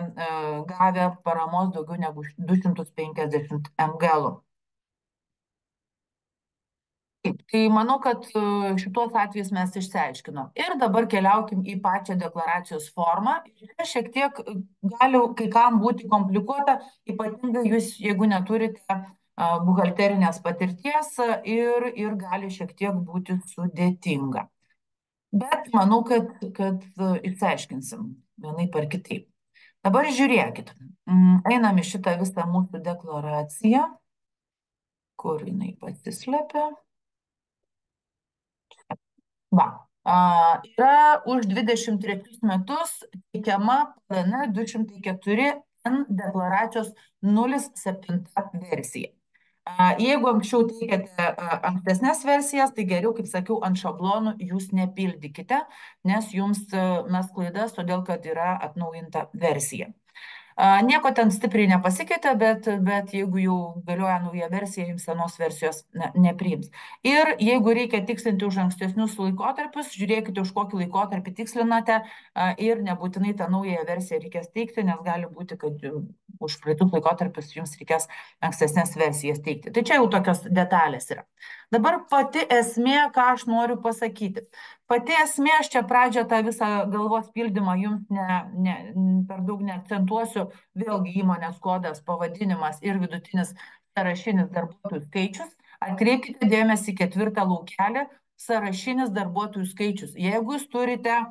gavę paramos daugiau negu 250 MGL. Taip, tai manau, kad šituos atvejus mes išsiaiškinom. Ir dabar keliaukim į pačią deklaracijos formą. Čia šiek tiek gali kai kam būti komplikuota, ypatingai jūs, jeigu neturite buhalterinės patirties ir gali šiek tiek būti sudėtinga. Bet manau, kad išsiaiškinsim vienaip ar kitaip. Dabar žiūrėkit, einam į šitą visą mūsų deklaraciją, kur jinai pasislepia. Va. Yra už 23 metus teikiama PLN 204 N deklaracijos 07 versija. Jeigu anksčiau teikėte ankstesnės versijas, tai geriau, kaip sakiau, ant šablonų jūs nepildykite, nes jums mes klaidas, todėl kad yra atnaujinta versija. Nieko ten stipriai nepasikeitė, bet jeigu jau galioja nauja versija, jums senos versijos nepriims. Ir jeigu reikia tikslinti už ankstesnius laikotarpius, žiūrėkite, už kokį laikotarpį tikslinate ir nebūtinai tą naują versiją reikės teikti, nes gali būti, kad už praeitus laikotarpius jums reikės ankstesnės versijas teikti. Tai čia jau tokios detalės yra. Dabar pati esmė, ką aš noriu pasakyti. Pati esmė, aš čia pradžią tą visą galvos pildymą jums per daug neakcentuosiu, vėlgi įmonės kodas, pavadinimas ir vidutinis sąrašinis darbuotojų skaičius. Atkreipkite dėmesį į 4 laukelį sąrašinis darbuotojų skaičius. Jeigu jūs turite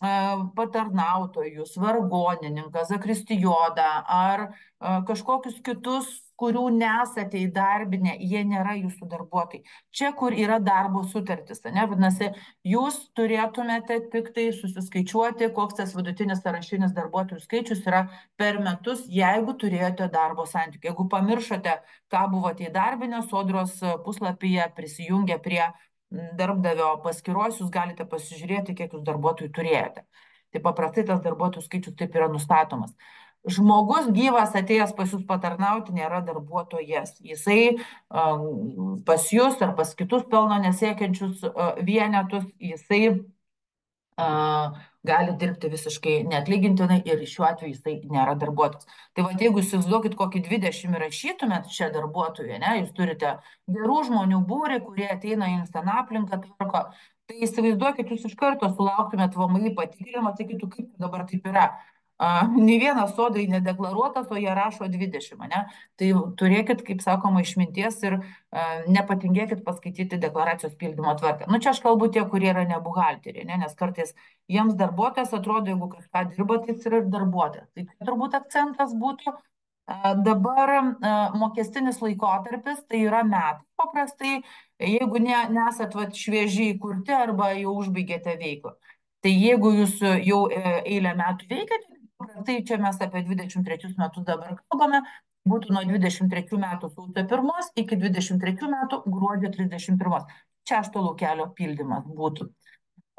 patarnautojus, vargonininką, zakristijodą ar kažkokius kitus, kurių nesate įdarbinę, jie nėra jūsų darbuotojai. Čia, kur yra darbo sutartis, ne? Vadinasi, jūs turėtumėte tik tai susiskaičiuoti, koks tas vidutinis sąrašinis darbuotojų skaičius yra per metus, jeigu turėjote darbo santykių. Jeigu pamiršote, ką buvote įdarbinę, Sodros puslapyje prisijungę prie darbdavio paskyros, jūs galite pasižiūrėti, kiek jūs darbuotojų turėjote. Tai paprastai tas darbuotojų skaičius taip yra nustatomas. Žmogus gyvas atėjęs pas jūs patarnauti nėra darbuotojas. Jisai pas jūs ar pas kitus pelno nesiekiančius vienetus, jisai gali dirbti visiškai neatlygintinai ir šiuo atveju jisai nėra darbuotojas. Tai va, jeigu jūs įsivaizduokit, kokį 20 įrašytumėt čia darbuotojų, ne, jūs turite gerų žmonių būrį, kurie ateina jums ten aplinką tvarko, tai įsivaizduokit, jūs iš karto sulauktumėt VMI patikrinimo, sakytų, kaip dabar taip yra. Nei vienas sodai nedeklaruotas, o jie rašo 20, ne? Tai turėkit, kaip sakoma, išminties ir nepatingėkit paskaityti deklaracijos pildymo tvarką. Nu, čia aš kalbu tie, kurie yra ne buhalteriai, ne? Nes kartais jiems darbuotojas atrodo, jeigu kažką dirba, tai jis yra ir darbuotojas. Tai turbūt akcentas būtų. Dabar mokestinis laikotarpis, tai yra metai paprastai, jeigu nesat šviežiai įkurti arba jau užbaigėte veiklą. Tai jeigu jūs jau eilę metų veikiate, tai čia mes apie 23 metus dabar kalbame, būtų nuo 23 metų sausio 1 iki 23 metų gruodžio 31. Čia 6 laukelio pildymas būtų.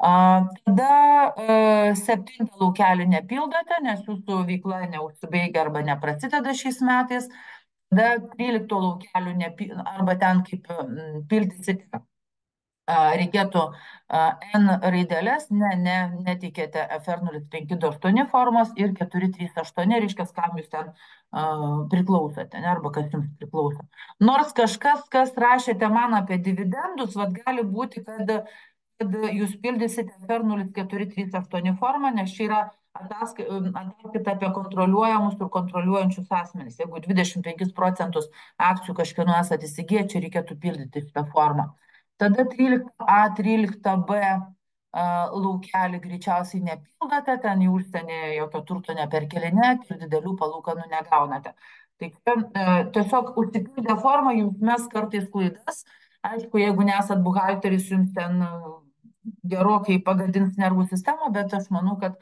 Tada 7 laukelį nepildote, nes jūsų veikla neužsibaigia arba neprasideda šiais metais. Tada 13 laukelių arba ten kaip pildysite. Reikėtų N raidelės, neteikėte FR0528 formos ir 438, reiškia, kam jūs ten priklausote, ne, arba kas jums priklauso. Nors kažkas, kas rašėte man apie dividendus, vat gali būti, kad jūs pildysite FR0438 formą, nes čia yra ataskaita apie kontroliuojamus ir kontroliuojančius asmenys. Jeigu 25% akcijų kažkieno esate įsigiję, čia reikėtų pildyti šitą formą. Tada 13A, 13B laukelį greičiausiai nepildote, ten į užsienį jokio turto neperkelinėte ir didelių palūkanų negaunate. Tai tiesiog užsipildę formą jums mes kartais klaidas. Aišku, jeigu nesat buhalteris, jums ten gerokai pagadins nervų sistemą, bet aš manau, kad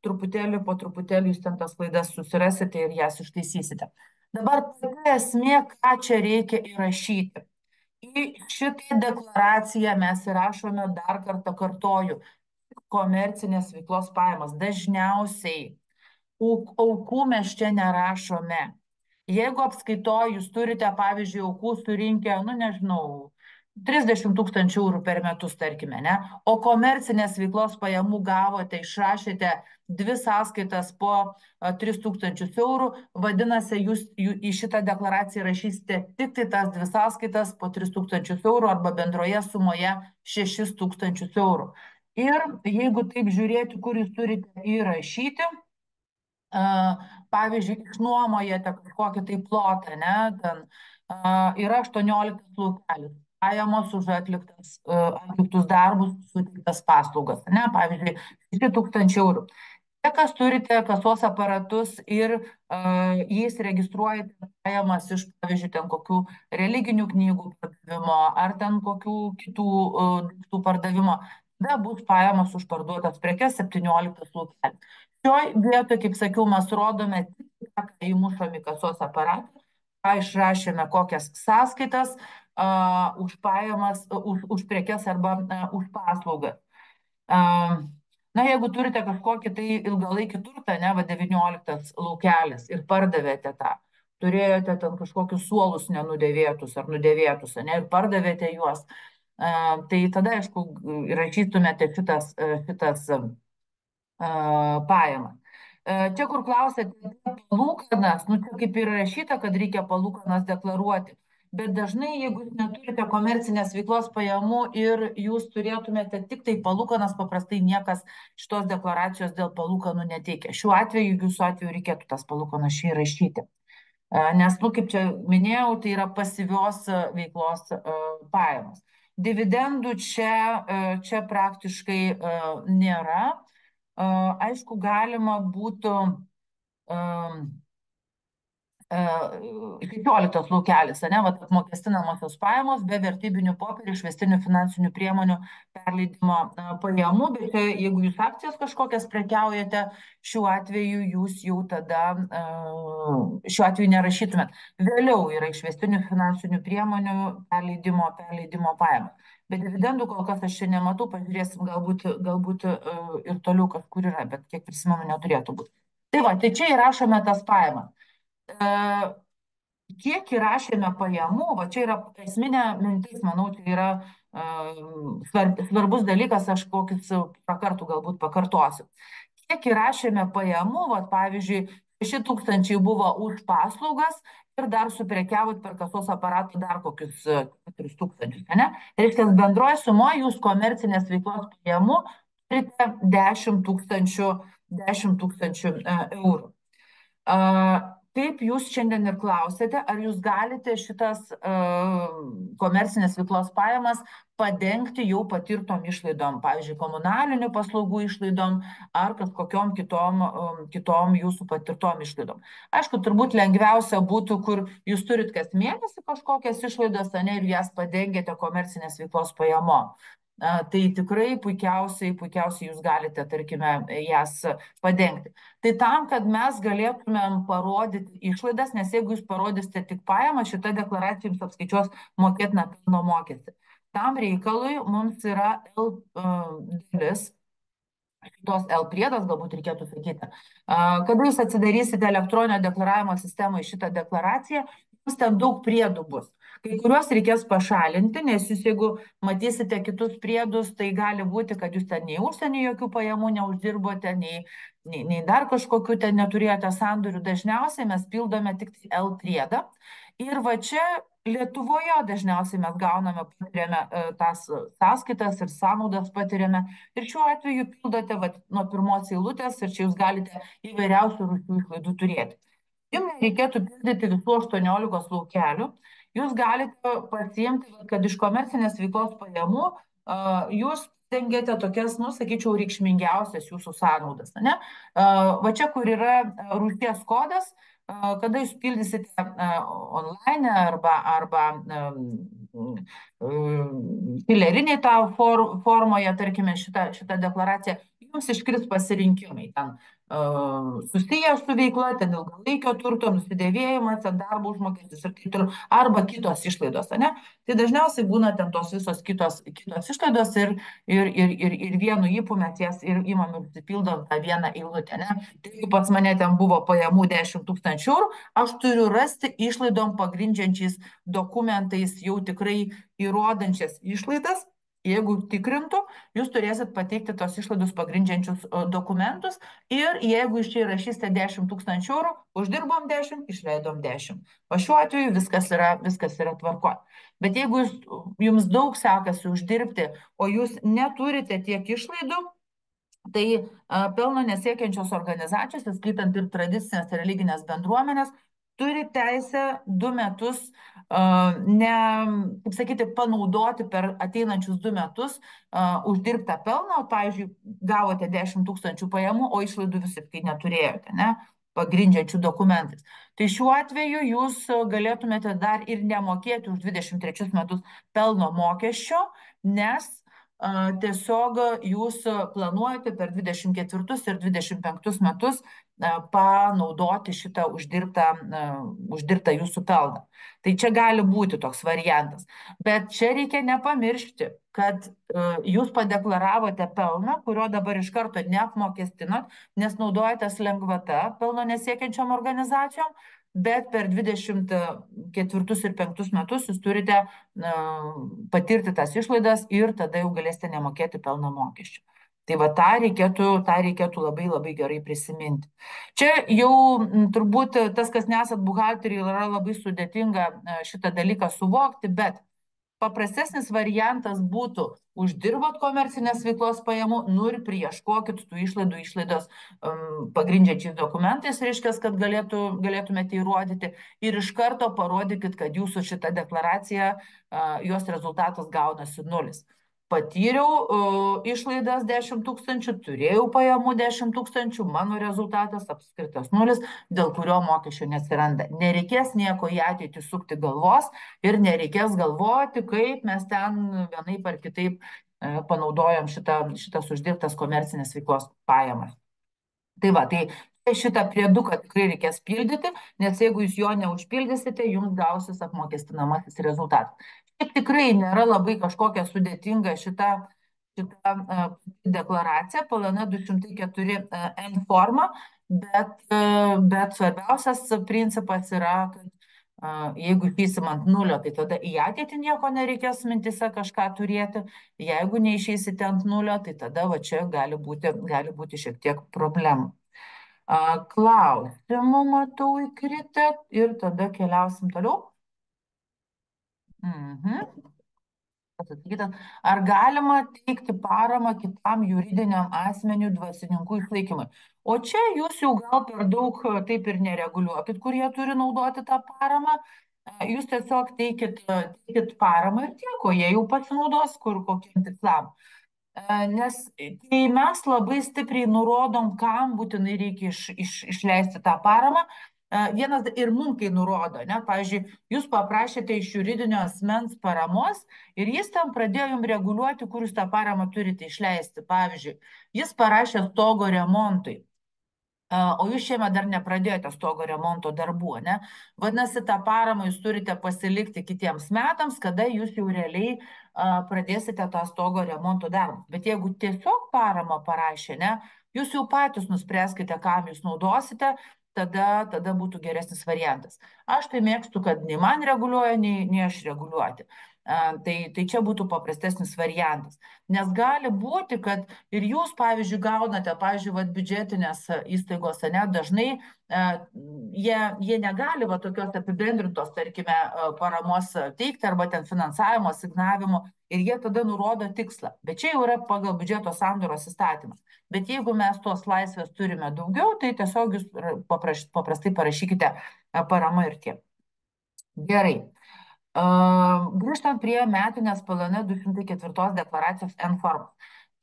truputėlį po truputėlį jūs ten tas klaidas susirasite ir jas ištaisysite. Dabar pati esmė, ką čia reikia įrašyti. Į šitą deklaraciją mes įrašome, dar kartą kartoju, komercinės veiklos pajamas. Dažniausiai aukų mes čia nerašome. Jeigu apskaitoju, jūs turite, pavyzdžiui, aukų surinkę, nu nežinau, 30 000 eurų per metus, tarkime, ne? O komercinės veiklos pajamų gavote, išrašėte dvi sąskaitas po 3000 eurų, vadinasi, jūs į šitą deklaraciją rašysite tik tai tas dvi sąskaitas po 3000 eurų arba bendroje sumoje 6000 eurų. Ir jeigu taip žiūrėti, kur jūs turite įrašyti, pavyzdžiui, išnuomojate kažkokį tai plotą, ne, ten yra 18 laukelis, pajamos už atliktus darbus, suteiktas paslaugas, ne, pavyzdžiui, 6000 eurų. Tie, kas turite kasos aparatus ir jais registruojate pajamas iš, pavyzdžiui, ten kokių religinių knygų pardavimo ar ten kokių kitų daiktų pardavimo, tada bus pajamos už parduotas prekes 17 laukelis. Šioj vietoj, kaip sakiau, mes rodome tik tą, ką įmušom į kasos aparatą, ką išrašėme, kokias sąskaitas už pajamas, už prekes arba už paslaugas. Na, jeigu turite kažkokį tai ilgalaikį turtą, ne, va 19 laukelis ir pardavėte tą, turėjote ten kažkokius suolus nenudėvėtus ar nudėvėtus, ne, ir pardavėte juos, tai tada, aišku, rašytumėte šitas pajamas. Čia, kur klausėte palūkanas, nu, čia kaip ir rašyta, kad reikia palūkanas deklaruoti. Bet dažnai, jeigu jūs neturite komercinės veiklos pajamų ir jūs turėtumėte tik tai palūkanas, paprastai niekas šitos deklaracijos dėl palūkanų neteikia. Šiuo atveju, jūsų atveju reikėtų tas palūkanas šį rašyti. Nes, nu, kaip čia minėjau, tai yra pasyvios veiklos pajamos. Dividendų čia praktiškai nėra. Aišku, galima būtų 16 laukelis, ne, vat apmokestinamosios pajamos be vertybinių popierių, išvestinių finansinių priemonių perleidimo pajamų, bet jeigu jūs akcijas kažkokias prekiaujate, šiuo atveju jūs jau tada, šiuo atveju nerašytumėt. Vėliau yra išvestinių finansinių priemonių perleidimo pajamos. Bet dividendų kol kas aš čia nematau, pažiūrėsim, galbūt ir toliau kažkur yra, bet kiek prisimenu, neturėtų būti. Tai va, tai čia įrašome tas pajamas. Kiek įrašėme pajamų, va čia yra esminė mintis, manau, tai yra svarbus dalykas, aš kokius kartų galbūt pakartosiu. Kiek įrašėme pajamų, va pavyzdžiui, 6000 buvo už paslaugas ir dar suprekiavot per kasos aparatą dar kokius 4000, ne? Tai reiškia, bendroje sumoje jūs komercinės veiklos pajamų turite 10 000 eurų. Kaip jūs šiandien ir klausėte, ar jūs galite šitas komercinės veiklos pajamas padengti jau patirtom išlaidom, pavyzdžiui, komunalinių paslaugų išlaidom ar kažkokiom kitom jūsų patirtom išlaidom. Aišku, turbūt lengviausia būtų, kur jūs turit kas mėnesį kažkokias išlaidas, ne, ir jas padengėte komercinės veiklos pajamom. Tai tikrai puikiausiai jūs galite, tarkime, jas padengti. Tai tam, kad mes galėtumėm parodyti išlaidas, nes jeigu jūs parodysite tik pajamą, šita deklaracija jums apskaičiuos mokėtiną pelno mokestį. Tam reikalui mums yra L dalis, šitos L priedas, galbūt reikėtų sakyti. Kada jūs atsidarysite elektroninio deklaravimo sistemą į šitą deklaraciją, jums ten daug priedų bus. Kai kuriuos reikės pašalinti, nes jūs jeigu matysite kitus priedus, tai gali būti, kad jūs ten nei užsienį jokių pajamų neuždirbote, nei dar kažkokių ten neturėjote sandorių. Dažniausiai mes pildome tik L priedą. Ir va čia Lietuvoje dažniausiai mes patiriame tas sąskaitas ir sąnaudas patiriame. Ir šiuo atveju pildote nuo pirmos eilutės ir čia jūs galite įvairiausių rūšių išlaidų turėti. Jums nereikėtų pildyti visų 18 laukelių. Jūs galite pasiimti, kad iš komercinės veiklos pajamų jūs dengiate tokias, nu, sakyčiau, reikšmingiausias jūsų sąnaudas. Ne? Va čia, kur yra rūšies kodas, kada jūs pildysite online arba fileriniai tą formoje, tarkime, šitą deklaraciją, jums iškris pasirinkimai ten susiję su veikla, ten ilgalaikio turto, nusidėvėjimas, ten darbo užmokestis ir taip toliau, arba kitos išlaidos, ne? Tai dažniausiai būna ten tos visos kitos išlaidos ir vienu ypu mes jas ir imam ir supildom tą vieną eilutę, ne? Tai jeigu pas mane ten buvo pajamų 10 000 eurų, aš turiu rasti išlaidom pagrindžiančiais dokumentais jau tikrai įrodančias išlaidas, Jeigu tikrintų, jūs turėsit pateikti tos išlaidus pagrindžiančius dokumentus ir jeigu iš čia įrašysite 10 tūkstančių eurų, uždirbom 10, išleidom 10. O šiuo atveju viskas yra tvarko. Bet jeigu jums daug sekasi uždirbti, o jūs neturite tiek išlaidų, tai pelno nesiekiančios organizacijos, įskaitant ir tradicinės religinės bendruomenės, turi teisę 2 metus kaip sakyti, panaudoti per ateinančius 2 metus uždirbtą pelną. Pavyzdžiui, gavote 10 tūkstančių pajamų, o išlaidų visiškai neturėjote, ne? Pagrindžiančių dokumentais. Tai šiuo atveju jūs galėtumėte dar ir nemokėti už 23 metus pelno mokesčio, nes tiesiog jūs planuojate per 24 ir 25 metus panaudoti šitą uždirbtą jūsų pelną. Tai čia gali būti toks variantas. Bet čia reikia nepamiršti, kad jūs padeklaravote pelną, kurio dabar iš karto neapmokestinot, nes naudojatės lengvata pelno nesiekiančiom organizacijom, bet per 24 ir 5 metus jūs turite patirti tas išlaidas ir tada jau galėsite nemokėti pelno mokesčio. Tai va tą reikėtų labai labai gerai prisiminti. Čia jau turbūt tas, kas nesat buhalteriai, yra labai sudėtinga šitą dalyką suvokti, bet paprastesnis variantas būtų uždirbot komercinės veiklos pajamų, ir prieškokit tų išlaidos pagrindžiančiais dokumentais, reiškia, kad galėtumėte įrodyti ir iš karto parodykit, kad jūsų šita deklaracija, jos rezultatas gaunasi 0. Patyriau išlaidas 10 tūkstančių, turėjau pajamų 10 tūkstančių, mano rezultatas apskritas 0, dėl kurio mokesčio neatsiranda. Nereikės nieko į ateitį sukti galvos ir nereikės galvoti, kaip mes ten vienaip ar kitaip panaudojom šitas uždirbtas komercinės veiklos pajamas. Tai va, tai šitą prieduką tikrai reikės pildyti, nes jeigu jūs jo neužpildysite, jums gausis apmokestinamasis rezultatas. Šiaip tikrai nėra labai kažkokia sudėtinga šita deklaracija, PLN 204N forma, bet svarbiausias principas yra, kad jeigu išeisim ant 0, tai tada į ateitį nieko nereikės mintise kažką turėti. Jeigu neišeisite ant 0, tai tada va čia gali būti šiek tiek problemų. Klausimų matau įkritę ir tada keliausim toliau. Ar galima teikti paramą kitam juridiniam asmeniu dvasininkų išlaikymui? O čia jūs jau gal per daug taip ir nereguliuokit, kurie turi naudoti tą paramą. Jūs tiesiog teikit paramą ir tiek, o jie jau pasinaudos kokiam tikslam. Nes kai mes labai stipriai nurodom, kam būtinai reikia išleisti tą paramą, vienas ir mum kai nurodo, ne, pavyzdžiui, jūs paprašėte iš juridinio asmens paramos ir jis ten pradėjo jums reguliuoti, kur jūs tą paramą turite išleisti. Pavyzdžiui, jis parašė stogo remontui, o jūs šiemet dar nepradėjote stogo remonto darbų, ne? Vadinasi, tą paramą jūs turite pasilikti kitiems metams, kada jūs jau realiai pradėsite tą stogo remonto darbą. Bet jeigu tiesiog paramą parašė, ne, jūs jau patys nuspręskite, kam jūs naudosite, tada būtų geresnis variantas. Aš tai mėgstu, kad nei man reguliuoja, nei aš reguliuoti. Tai čia būtų paprastesnis variantas. Nes gali būti, kad ir jūs, pavyzdžiui, gaunate, biudžetinės įstaigos, ne, dažnai jie negali tokios apibendrintos, tarkime, paramos teikti arba ten finansavimo, asignavimo ir jie tada nurodo tikslą. Bet čia jau yra pagal biudžeto sandoros įstatymą. Bet jeigu mes tos laisvės turime daugiau, tai tiesiog jūs paprastai parašykite parama ir tiek. Gerai. Grįžtant prie metinės PLN 204 deklaracijos N formos.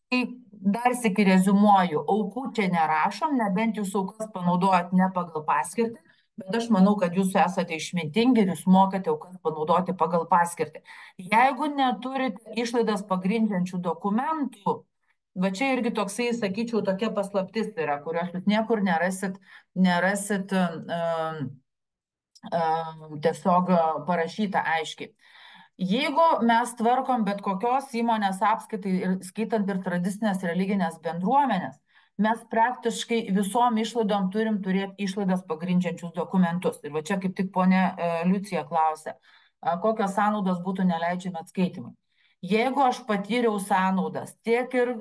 Tai dar sykį reziumuoju, aukų čia nerašom, nebent jūs aukas panaudojat ne pagal paskirtį, bet aš manau, kad jūs esate išmintingi ir jūs mokate aukas panaudoti pagal paskirtį. Jeigu neturite išlaidas pagrindžiančių dokumentų, va čia irgi toksai, sakyčiau, tokia paslaptis yra, kurios jūs niekur nerasit tiesiog parašyta aiškiai. Jeigu mes tvarkom bet kokios įmonės apskaitai, skaitant ir tradicinės religinės bendruomenės, mes praktiškai visom išlaidom turim turėti išlaidas pagrindžiančius dokumentus. Ir va čia kaip tik ponė Liucija klausė, kokios sąnaudos būtų neleidžiami atskaitimai. Jeigu aš patyriau sąnaudas, tiek ir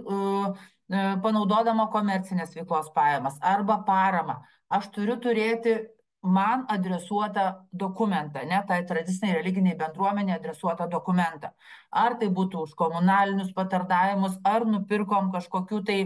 panaudodama komercinės veiklos pajamas arba paramą, aš turiu turėti man adresuotą dokumentą, ne tai tradiciniai religiniai bendruomenė adresuotą dokumentą. Ar tai būtų už komunalinius patardavimus, ar nupirkom kažkokių tai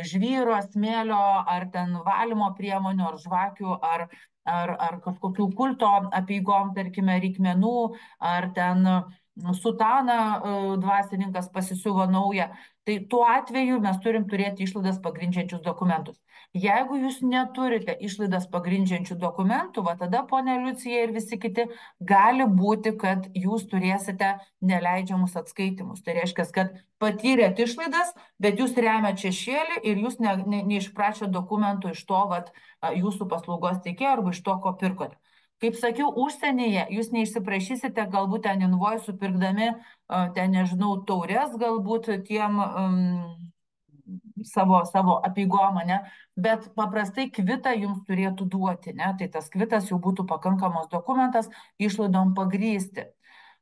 žvyro, smėlio, ar ten valymo priemonių, ar žvakių, ar kažkokių kulto apeigom, tarkime, reikmenų, ar ten sutaną dvasininkas pasisiuvo naują. Tai tuo atveju mes turim turėti išlaidas pagrindžiančius dokumentus. Jeigu jūs neturite išlaidas pagrindžiančių dokumentų, va tada, ponia Liucija ir visi kiti, gali būti, kad jūs turėsite neleidžiamus atskaitimus. Tai reiškia, kad patyrėt išlaidas, bet jūs remiat šešėlį ir jūs neišprašėt dokumentų iš to, vat, jūsų paslaugos teikėjo arba iš to, ko pirkote. Kaip sakiau, užsienyje jūs neišsiprašysite galbūt ten invoisų pirkdami, ten nežinau, taures galbūt tiem savo apeigom, ne, bet paprastai kvitą jums turėtų duoti, ne, tai tas kvitas jau būtų pakankamas dokumentas išlaidom pagrysti.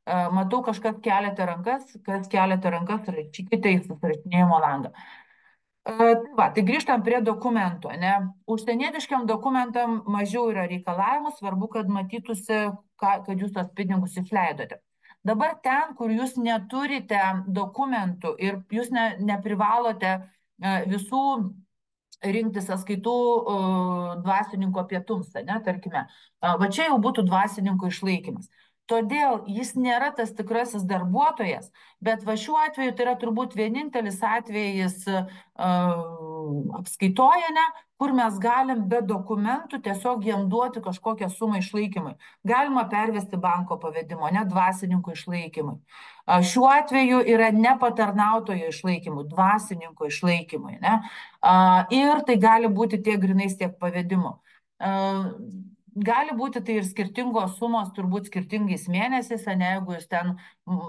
Matau, kažkas keliate rankas, kas keliate rankas, rašykite į susirašinėjimo langą. Tai grįžtam prie dokumentų, ne? Užsienietiškiam dokumentam mažiau yra reikalavimų, svarbu, kad matytųsi, kad jūs tos pinigus išleidote. Dabar ten, kur jūs neturite dokumentų ir jūs neprivalote visų rinkti sąskaitų dvasininko pietums, ne, tarkime, va čia jau būtų dvasininko išlaikymas. Todėl jis nėra tas tikrasis darbuotojas, bet va šiuo atveju tai yra turbūt vienintelis atvejis apskaitoje, ne, kur mes galim be dokumentų tiesiog jam duoti kažkokią sumą išlaikymui. Galima pervesti banko pavedimo, ne dvasininko išlaikymui. Šiuo atveju yra ne patarnautojo išlaikymui, dvasininko išlaikymui, ne. Ir tai gali būti tiek grinais, tiek pavedimu. Gali būti tai ir skirtingos sumos, turbūt skirtingais mėnesiais, ne, jeigu jūs ten,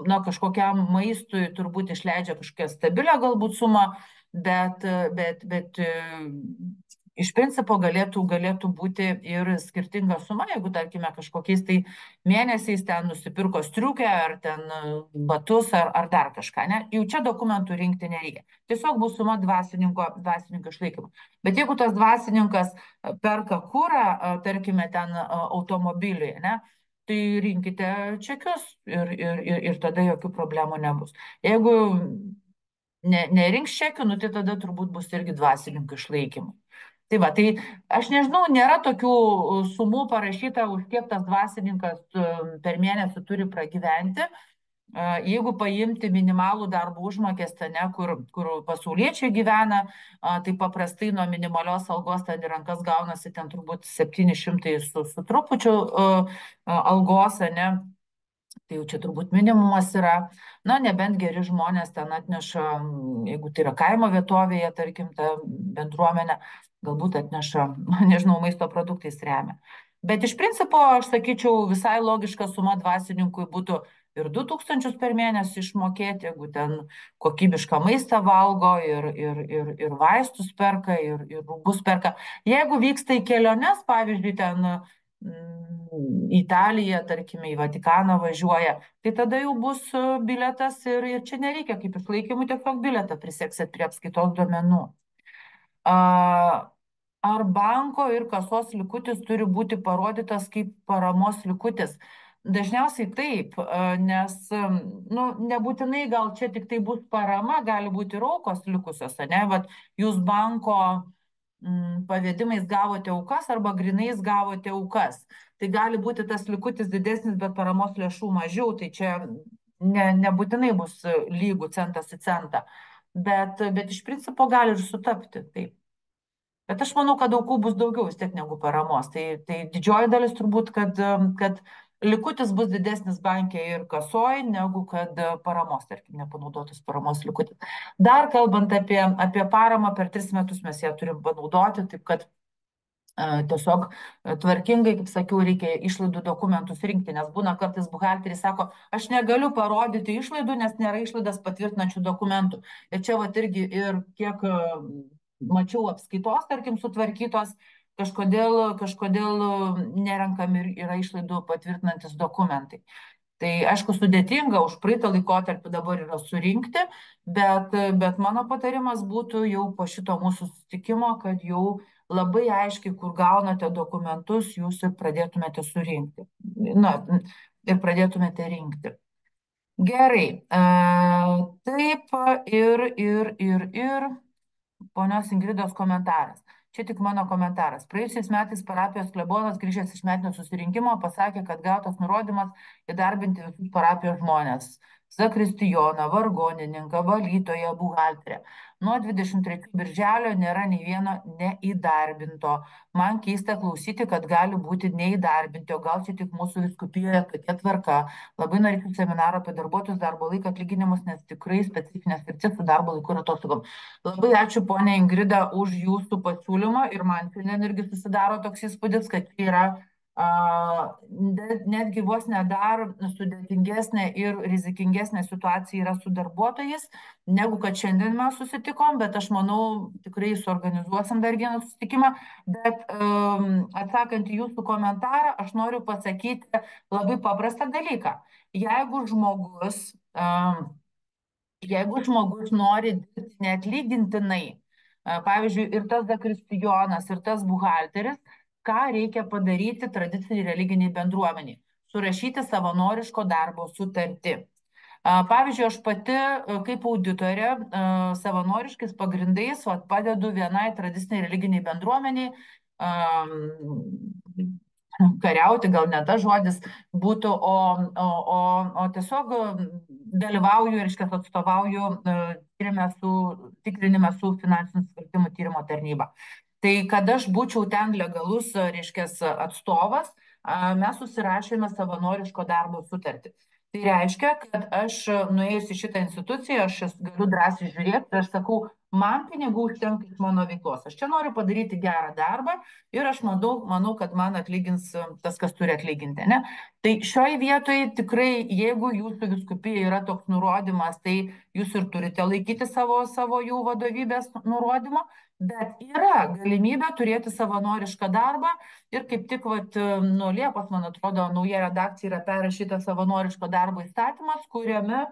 na, kažkokiam maistui turbūt išleidžia kažkokią stabilią galbūt sumą, bet iš principo galėtų būti ir skirtinga suma, jeigu, tarkime, kažkokiais tai mėnesiais ten nusipirko striukę, ar ten batus, ar dar kažką, ne, jau čia dokumentų rinkti nereikia. Tiesiog bus suma dvasininko išlaikymų. Bet jeigu tas dvasininkas perka kurą, tarkime, ten automobiliui, ne, tai rinkite čekius ir tada jokių problemų nebus. Jeigu nerinks čekių, nu tai tada turbūt bus irgi dvasininkų išlaikymų. Tai va, tai aš nežinau, nėra tokių sumų parašyta, už kiek tas dvasininkas per mėnesį turi pragyventi. Jeigu paimti minimalų darbo užmokestį, ne, kur pasauliečiai gyvena, tai paprastai nuo minimalios algos ten į rankas gaunasi ten turbūt 700 su trupučiu algos, ne, tai jau čia turbūt minimumas yra. Na, nebent geri žmonės ten atneša, jeigu tai yra kaimo vietovėje, tarkim, ta bendruomenė, galbūt atneša, nežinau, maisto produktais remia. Bet iš principo, aš sakyčiau, visai logiška suma dvasininkui būtų ir 2000 per mėnesį išmokėti, jeigu ten kokybišką maistą valgo ir vaistus perka, ir rūbus perka. Jeigu vyksta į keliones, pavyzdžiui, ten į Italiją, tarkime, į Vatikaną važiuoja, tai tada jau bus biletas ir čia nereikia kaip išlaikymų, tiesiog biletą priseksit prie apskaitos duomenų. Ar banko ir kasos likutis turi būti parodytas kaip paramos likutis? Dažniausiai taip, nes nu, nebūtinai gal čia tik tai bus parama, gali būti ir aukos likusios, ne? Vat jūs banko pavedimais gavote aukas arba grinais gavote aukas. Tai gali būti tas likutis didesnis, bet paramos lėšų mažiau, tai čia nebūtinai bus lygų centas į centą, bet iš principo gali ir sutapti, taip. Bet aš manau, kad aukų bus daugiau vis tiek negu paramos. Tai didžioji dalis turbūt, kad likutis bus didesnis bankė ir kasoj, negu kad paramos, tarkim, nepanaudotos paramos likutis. Dar kalbant apie paramą, per 3 metus mes ją turim panaudoti, taip kad tiesiog tvarkingai, kaip sakiau, reikia išlaidų dokumentus rinkti, nes būna kartais buhalteris sako, aš negaliu parodyti išlaidų, nes nėra išlaidas patvirtinančių dokumentų. Ir čia vat irgi ir kiek mačiau apskaitos, tarkim, sutvarkytos, kažkodėl nerenkami yra išlaidų patvirtinantis dokumentai. Tai aišku, sudėtinga už praeitą laikotarpį dabar yra surinkti, bet mano patarimas būtų jau po šito mūsų susitikimo, kad jau labai aiškiai, kur gaunate dokumentus, jūs ir pradėtumėte surinkti. Na, ir pradėtumėte rinkti. Gerai. Taip ir ponios Ingridos komentaras. Čia tik mano komentaras. Praėjusiais metais parapijos klebonas grįžęs iš metinio susirinkimo pasakė, kad gautas nurodymas įdarbinti visus parapijos žmonės. Zakristijoną, vargonininką, valytoją, buhalterę. Nuo 23 birželio nėra nei vieno neįdarbinto. Man keista klausyti, kad gali būti neįdarbinti, o gal čia tik mūsų viskupijoje tokia tvarka. Labai norėčiau seminaro apie darbuotojus, darbo laiką, atlyginimus, nes tikrai specifinės sritis su darbo laiku ir atostogom. Labai ačiū, ponia Ingrida, už jūsų pasiūlymą ir man šiandien irgi susidaro toks įspūdis, kad čia yra netgi vos nedar sudėtingesnė ir rizikingesnė situacija yra su darbuotojais, negu kad šiandien mes susitikom, bet aš manau, tikrai suorganizuosim dar vieną susitikimą. Bet atsakant į jūsų komentarą, aš noriu pasakyti labai paprastą dalyką. Jeigu žmogus nori dirbti neatlygintinai, pavyzdžiui, ir tas zakristijonas, ir tas buhalteris, ką reikia padaryti tradiciniai religiniai bendruomeniai? Surašyti savanoriško darbo sutartį. Pavyzdžiui, aš pati kaip auditorė savanoriškais pagrindais padedu vienai tradiciniai religiniai bendruomeniai kariauti, gal ne tas žodis būtų, o tiesiog dalyvauju, reiškia, atstovauju tikrinime su finansinių nusikaltimų tyrimo tarnyba. Tai kad aš būčiau ten legalus, reiškia, atstovas, mes susirašėme savanoriško darbo sutartį. Tai reiškia, kad aš nuėjus į šitą instituciją, aš galiu drąsiai žiūrėti ir aš sakau, man pinigų užtenka iš mano veiklos. Aš čia noriu padaryti gerą darbą ir aš manau, kad man atlygins tas, kas turi atlyginti. Ne? Tai šioje vietoje tikrai, jeigu jūsų viskupija yra toks nurodymas, tai jūs ir turite laikyti savo jų vadovybės nurodymo, bet yra galimybė turėti savanorišką darbą ir kaip tik nuo Liepos, man atrodo, nauja redakcija yra perrašyta savanoriško darbo įstatymas, kuriame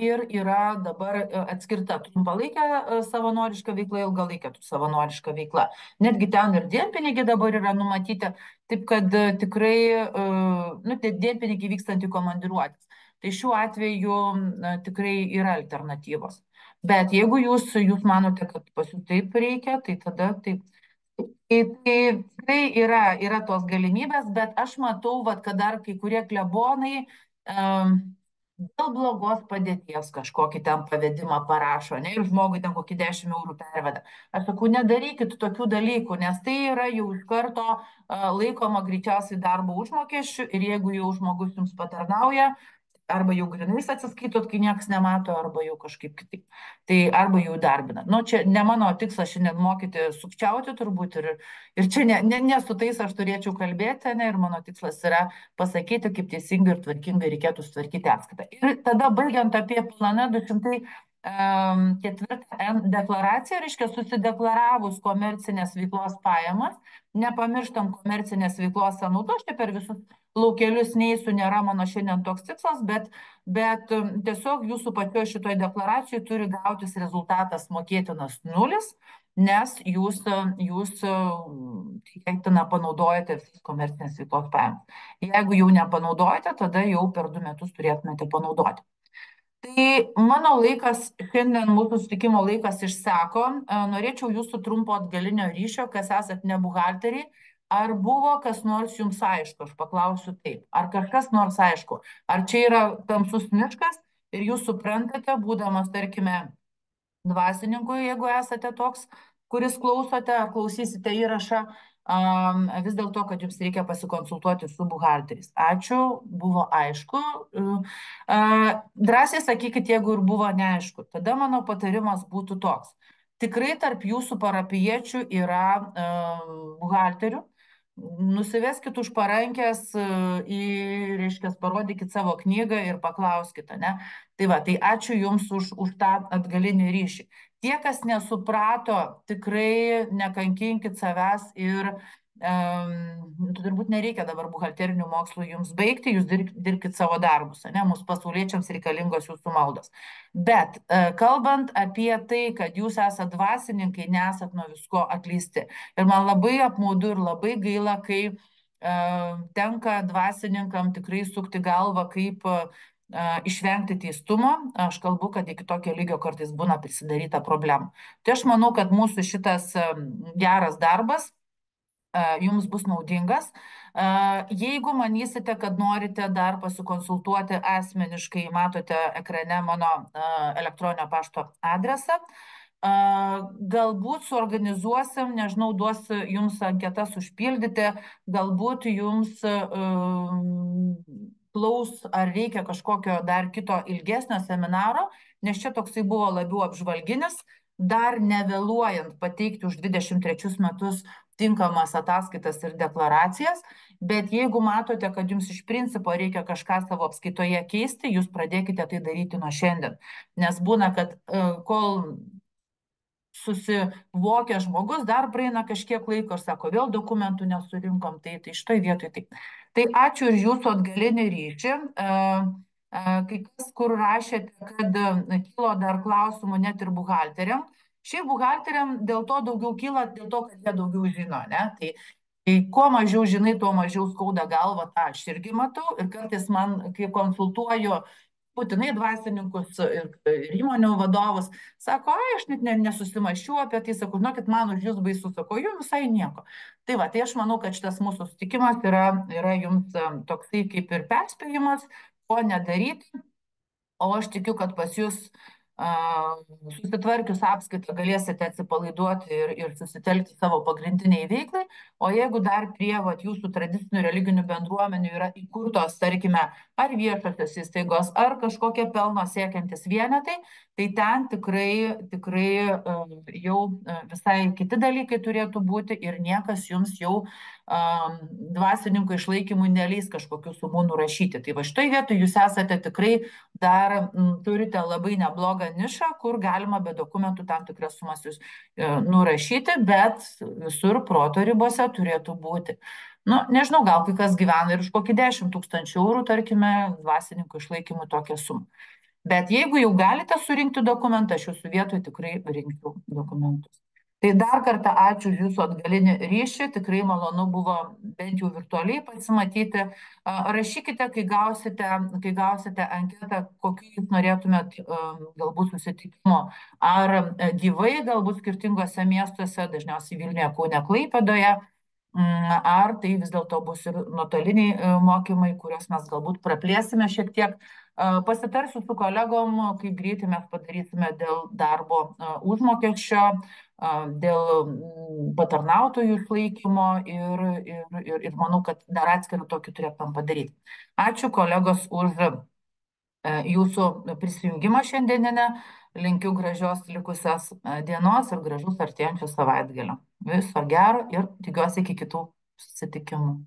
ir yra dabar atskirta trumpalaikė savanoriška veikla, ilgalaikė savanoriška veikla. Netgi ten ir dienpinigiai dabar yra numatyti, taip kad tikrai dienpinigiai vykstant į komandiruotis. Tai šiuo atveju tikrai yra alternatyvos. Bet jeigu jūs manote, kad pas jūs taip reikia, tai tada taip. Tai tikrai yra tos galimybės, bet aš matau, kad dar kai kurie klebonai dėl blogos padėties kažkokį ten pavedimą parašo, ne, ir žmogui ten kokį 10 eurų perveda. Aš sakau, nedarykit tokių dalykų, nes tai yra jau iš karto laikoma greičiausiai darbo užmokesčiu ir jeigu jau žmogus jums patarnauja, arba jau grinais atsiskaitot, kai niekas nemato, arba jau kažkaip kitaip. Tai arba jau darbina. Nu, čia ne mano tikslas šiandien mokyti sukčiauti turbūt ir čia ne su tais aš turėčiau kalbėti, ne, ir mano tikslas yra pasakyti, kaip teisingai ir tvarkingai reikėtų sutvarkyti apskaitą. Ir tada baigiant apie planą 204 deklaraciją, reiškia susideklaravus komercinės veiklos pajamas, nepamirštam komercinės veiklos sąnaudos, čia per visus laukelius neįsiu, nėra mano šiandien toks tikslas, bet tiesiog jūsų pačioj šitoj deklaracijoj turi gautis rezultatas mokėtinas 0, nes jūs tikėtina panaudojate komercinės veiklos pajamas. Jeigu jau nepanaudojate, tada jau per 2 metus turėtumėte panaudoti. Tai mano laikas, šiandien mūsų susitikimo laikas išseko. Norėčiau jūsų trumpo atgalinio ryšio, kas esat ne buhalteriai. Ar buvo kas nors jums aišku? Aš paklausiu taip. Ar kažkas nors aišku? Ar čia yra tamsus miškas ir jūs suprantate, būdamas, tarkime, dvasininkui, jeigu esate toks, kuris klausote ar klausysite įrašą, vis dėlto, kad jums reikia pasikonsultuoti su buhalteriais. Ačiū, buvo aišku. Drąsiai sakykit, jeigu ir buvo neaišku. Tada mano patarimas būtų toks. Tikrai tarp jūsų parapiečių yra buhalterių. Nusiveskit už parankės reiškia, parodykit savo knygą ir paklauskite, ne? Tai va, tai ačiū Jums už tą atgalinį ryšį. Tie, kas nesuprato, tikrai nekankinkit savęs ir turbūt nereikia dabar buhalterinių mokslų jums baigti, jūs dirbkit savo darbus, ne, mūsų pasauliečiams reikalingos jūsų maldos. Bet kalbant apie tai, kad jūs esate dvasininkai, nesat nuo visko atleisti. Ir man labai apmaudu ir labai gaila, kai tenka dvasininkam tikrai sukti galvą, kaip išvengti teistumo. Aš kalbu, kad iki tokio lygio kartais būna prisidaryta problemų. Tai aš manau, kad mūsų šitas geras darbas jums bus naudingas. Jeigu manysite, kad norite dar pasikonsultuoti asmeniškai, matote ekrane mano elektroninio pašto adresą. Galbūt suorganizuosim, nežinau, duosiu jums anketas užpildyti, galbūt jums klaus, ar reikia kažkokio dar kito ilgesnio seminaro, nes čia toksai buvo labiau apžvalginis, dar nevėluojant pateikti už 23 metus tinkamas ataskaitas ir deklaracijas, bet jeigu matote, kad jums iš principo reikia kažką savo apskaitoje keisti, jūs pradėkite tai daryti nuo šiandien. Nes būna, kad kol susivokia žmogus, dar praeina kažkiek laiko ir sako, vėl dokumentų nesurinkom, tai šitoj vietoj taip. Tai ačiū ir jūsų atgalinį ryšį. Kai kas, kur rašėte, kad kilo dar klausimų net ir buhalteriam. Šiaip buhalteriam dėl to daugiau kyla, dėl to, kad jie daugiau žino, ne? Tai kuo mažiau žinai, tuo mažiau skauda galva, tą aš irgi matau. Ir kartais man, kai konsultuoju būtinai dvasininkus ir įmonių vadovus, sako, aš net nesusimašiau apie tai, sakau, žinokit, man už jūs baisu, sako, jums visai nieko. Tai va, tai aš manau, kad šitas mūsų sutikimas yra jums toksai kaip ir perspėjimas, ko nedaryti, o aš tikiu, kad pas jūs susitvarkius apskaitą galėsite atsipalaiduoti ir susitelkti savo pagrindiniai veiklai, o jeigu dar prie jūsų tradicinių religinių bendruomenių yra įkurtos, tarkime, ar viešosios įstaigos, ar kažkokie pelno siekiantis vienetai, tai ten tikrai jau visai kiti dalykai turėtų būti ir niekas jums jau dvasininkų išlaikymui neleis kažkokių sumų nurašyti. Tai va šitoj vietoj jūs esate tikrai dar turite labai neblogą nišą, kur galima be dokumentų tam tikras sumas jūs nurašyti, bet visur proto ribose turėtų būti. Nu, nežinau, gal kai kas gyvena ir už kokį 10 000 eurų, tarkime, dvasininkų išlaikymui tokią sumą. Bet jeigu jau galite surinkti dokumentą, aš jūsų vietoj tikrai rinkčiau dokumentus. Tai dar kartą ačiū už jūsų atgalinį ryšį, tikrai malonu buvo bent jau virtualiai pasimatyti. Rašykite, kai gausite anketą, kokiu jūs norėtumėt galbūt susitikimo, ar gyvai, galbūt skirtingose miestuose, dažniausiai Vilniuje, Kaune, Klaipėdoje, ar tai vis dėlto bus ir nuotoliniai mokymai, kuriuos mes galbūt praplėsime šiek tiek. Pasitarsiu su kolegom, kaip greitai mes padarysime dėl darbo užmokesčio, dėl patarnautojų išlaikymo ir manau, kad dar atskirą tokį turėtumėm padaryti. Ačiū kolegos už jūsų prisijungimą šiandieninę. Linkiu gražios likusios dienos ir gražus artėjančių savaitgalio. Viso gero ir tikiuosi iki kitų susitikimų.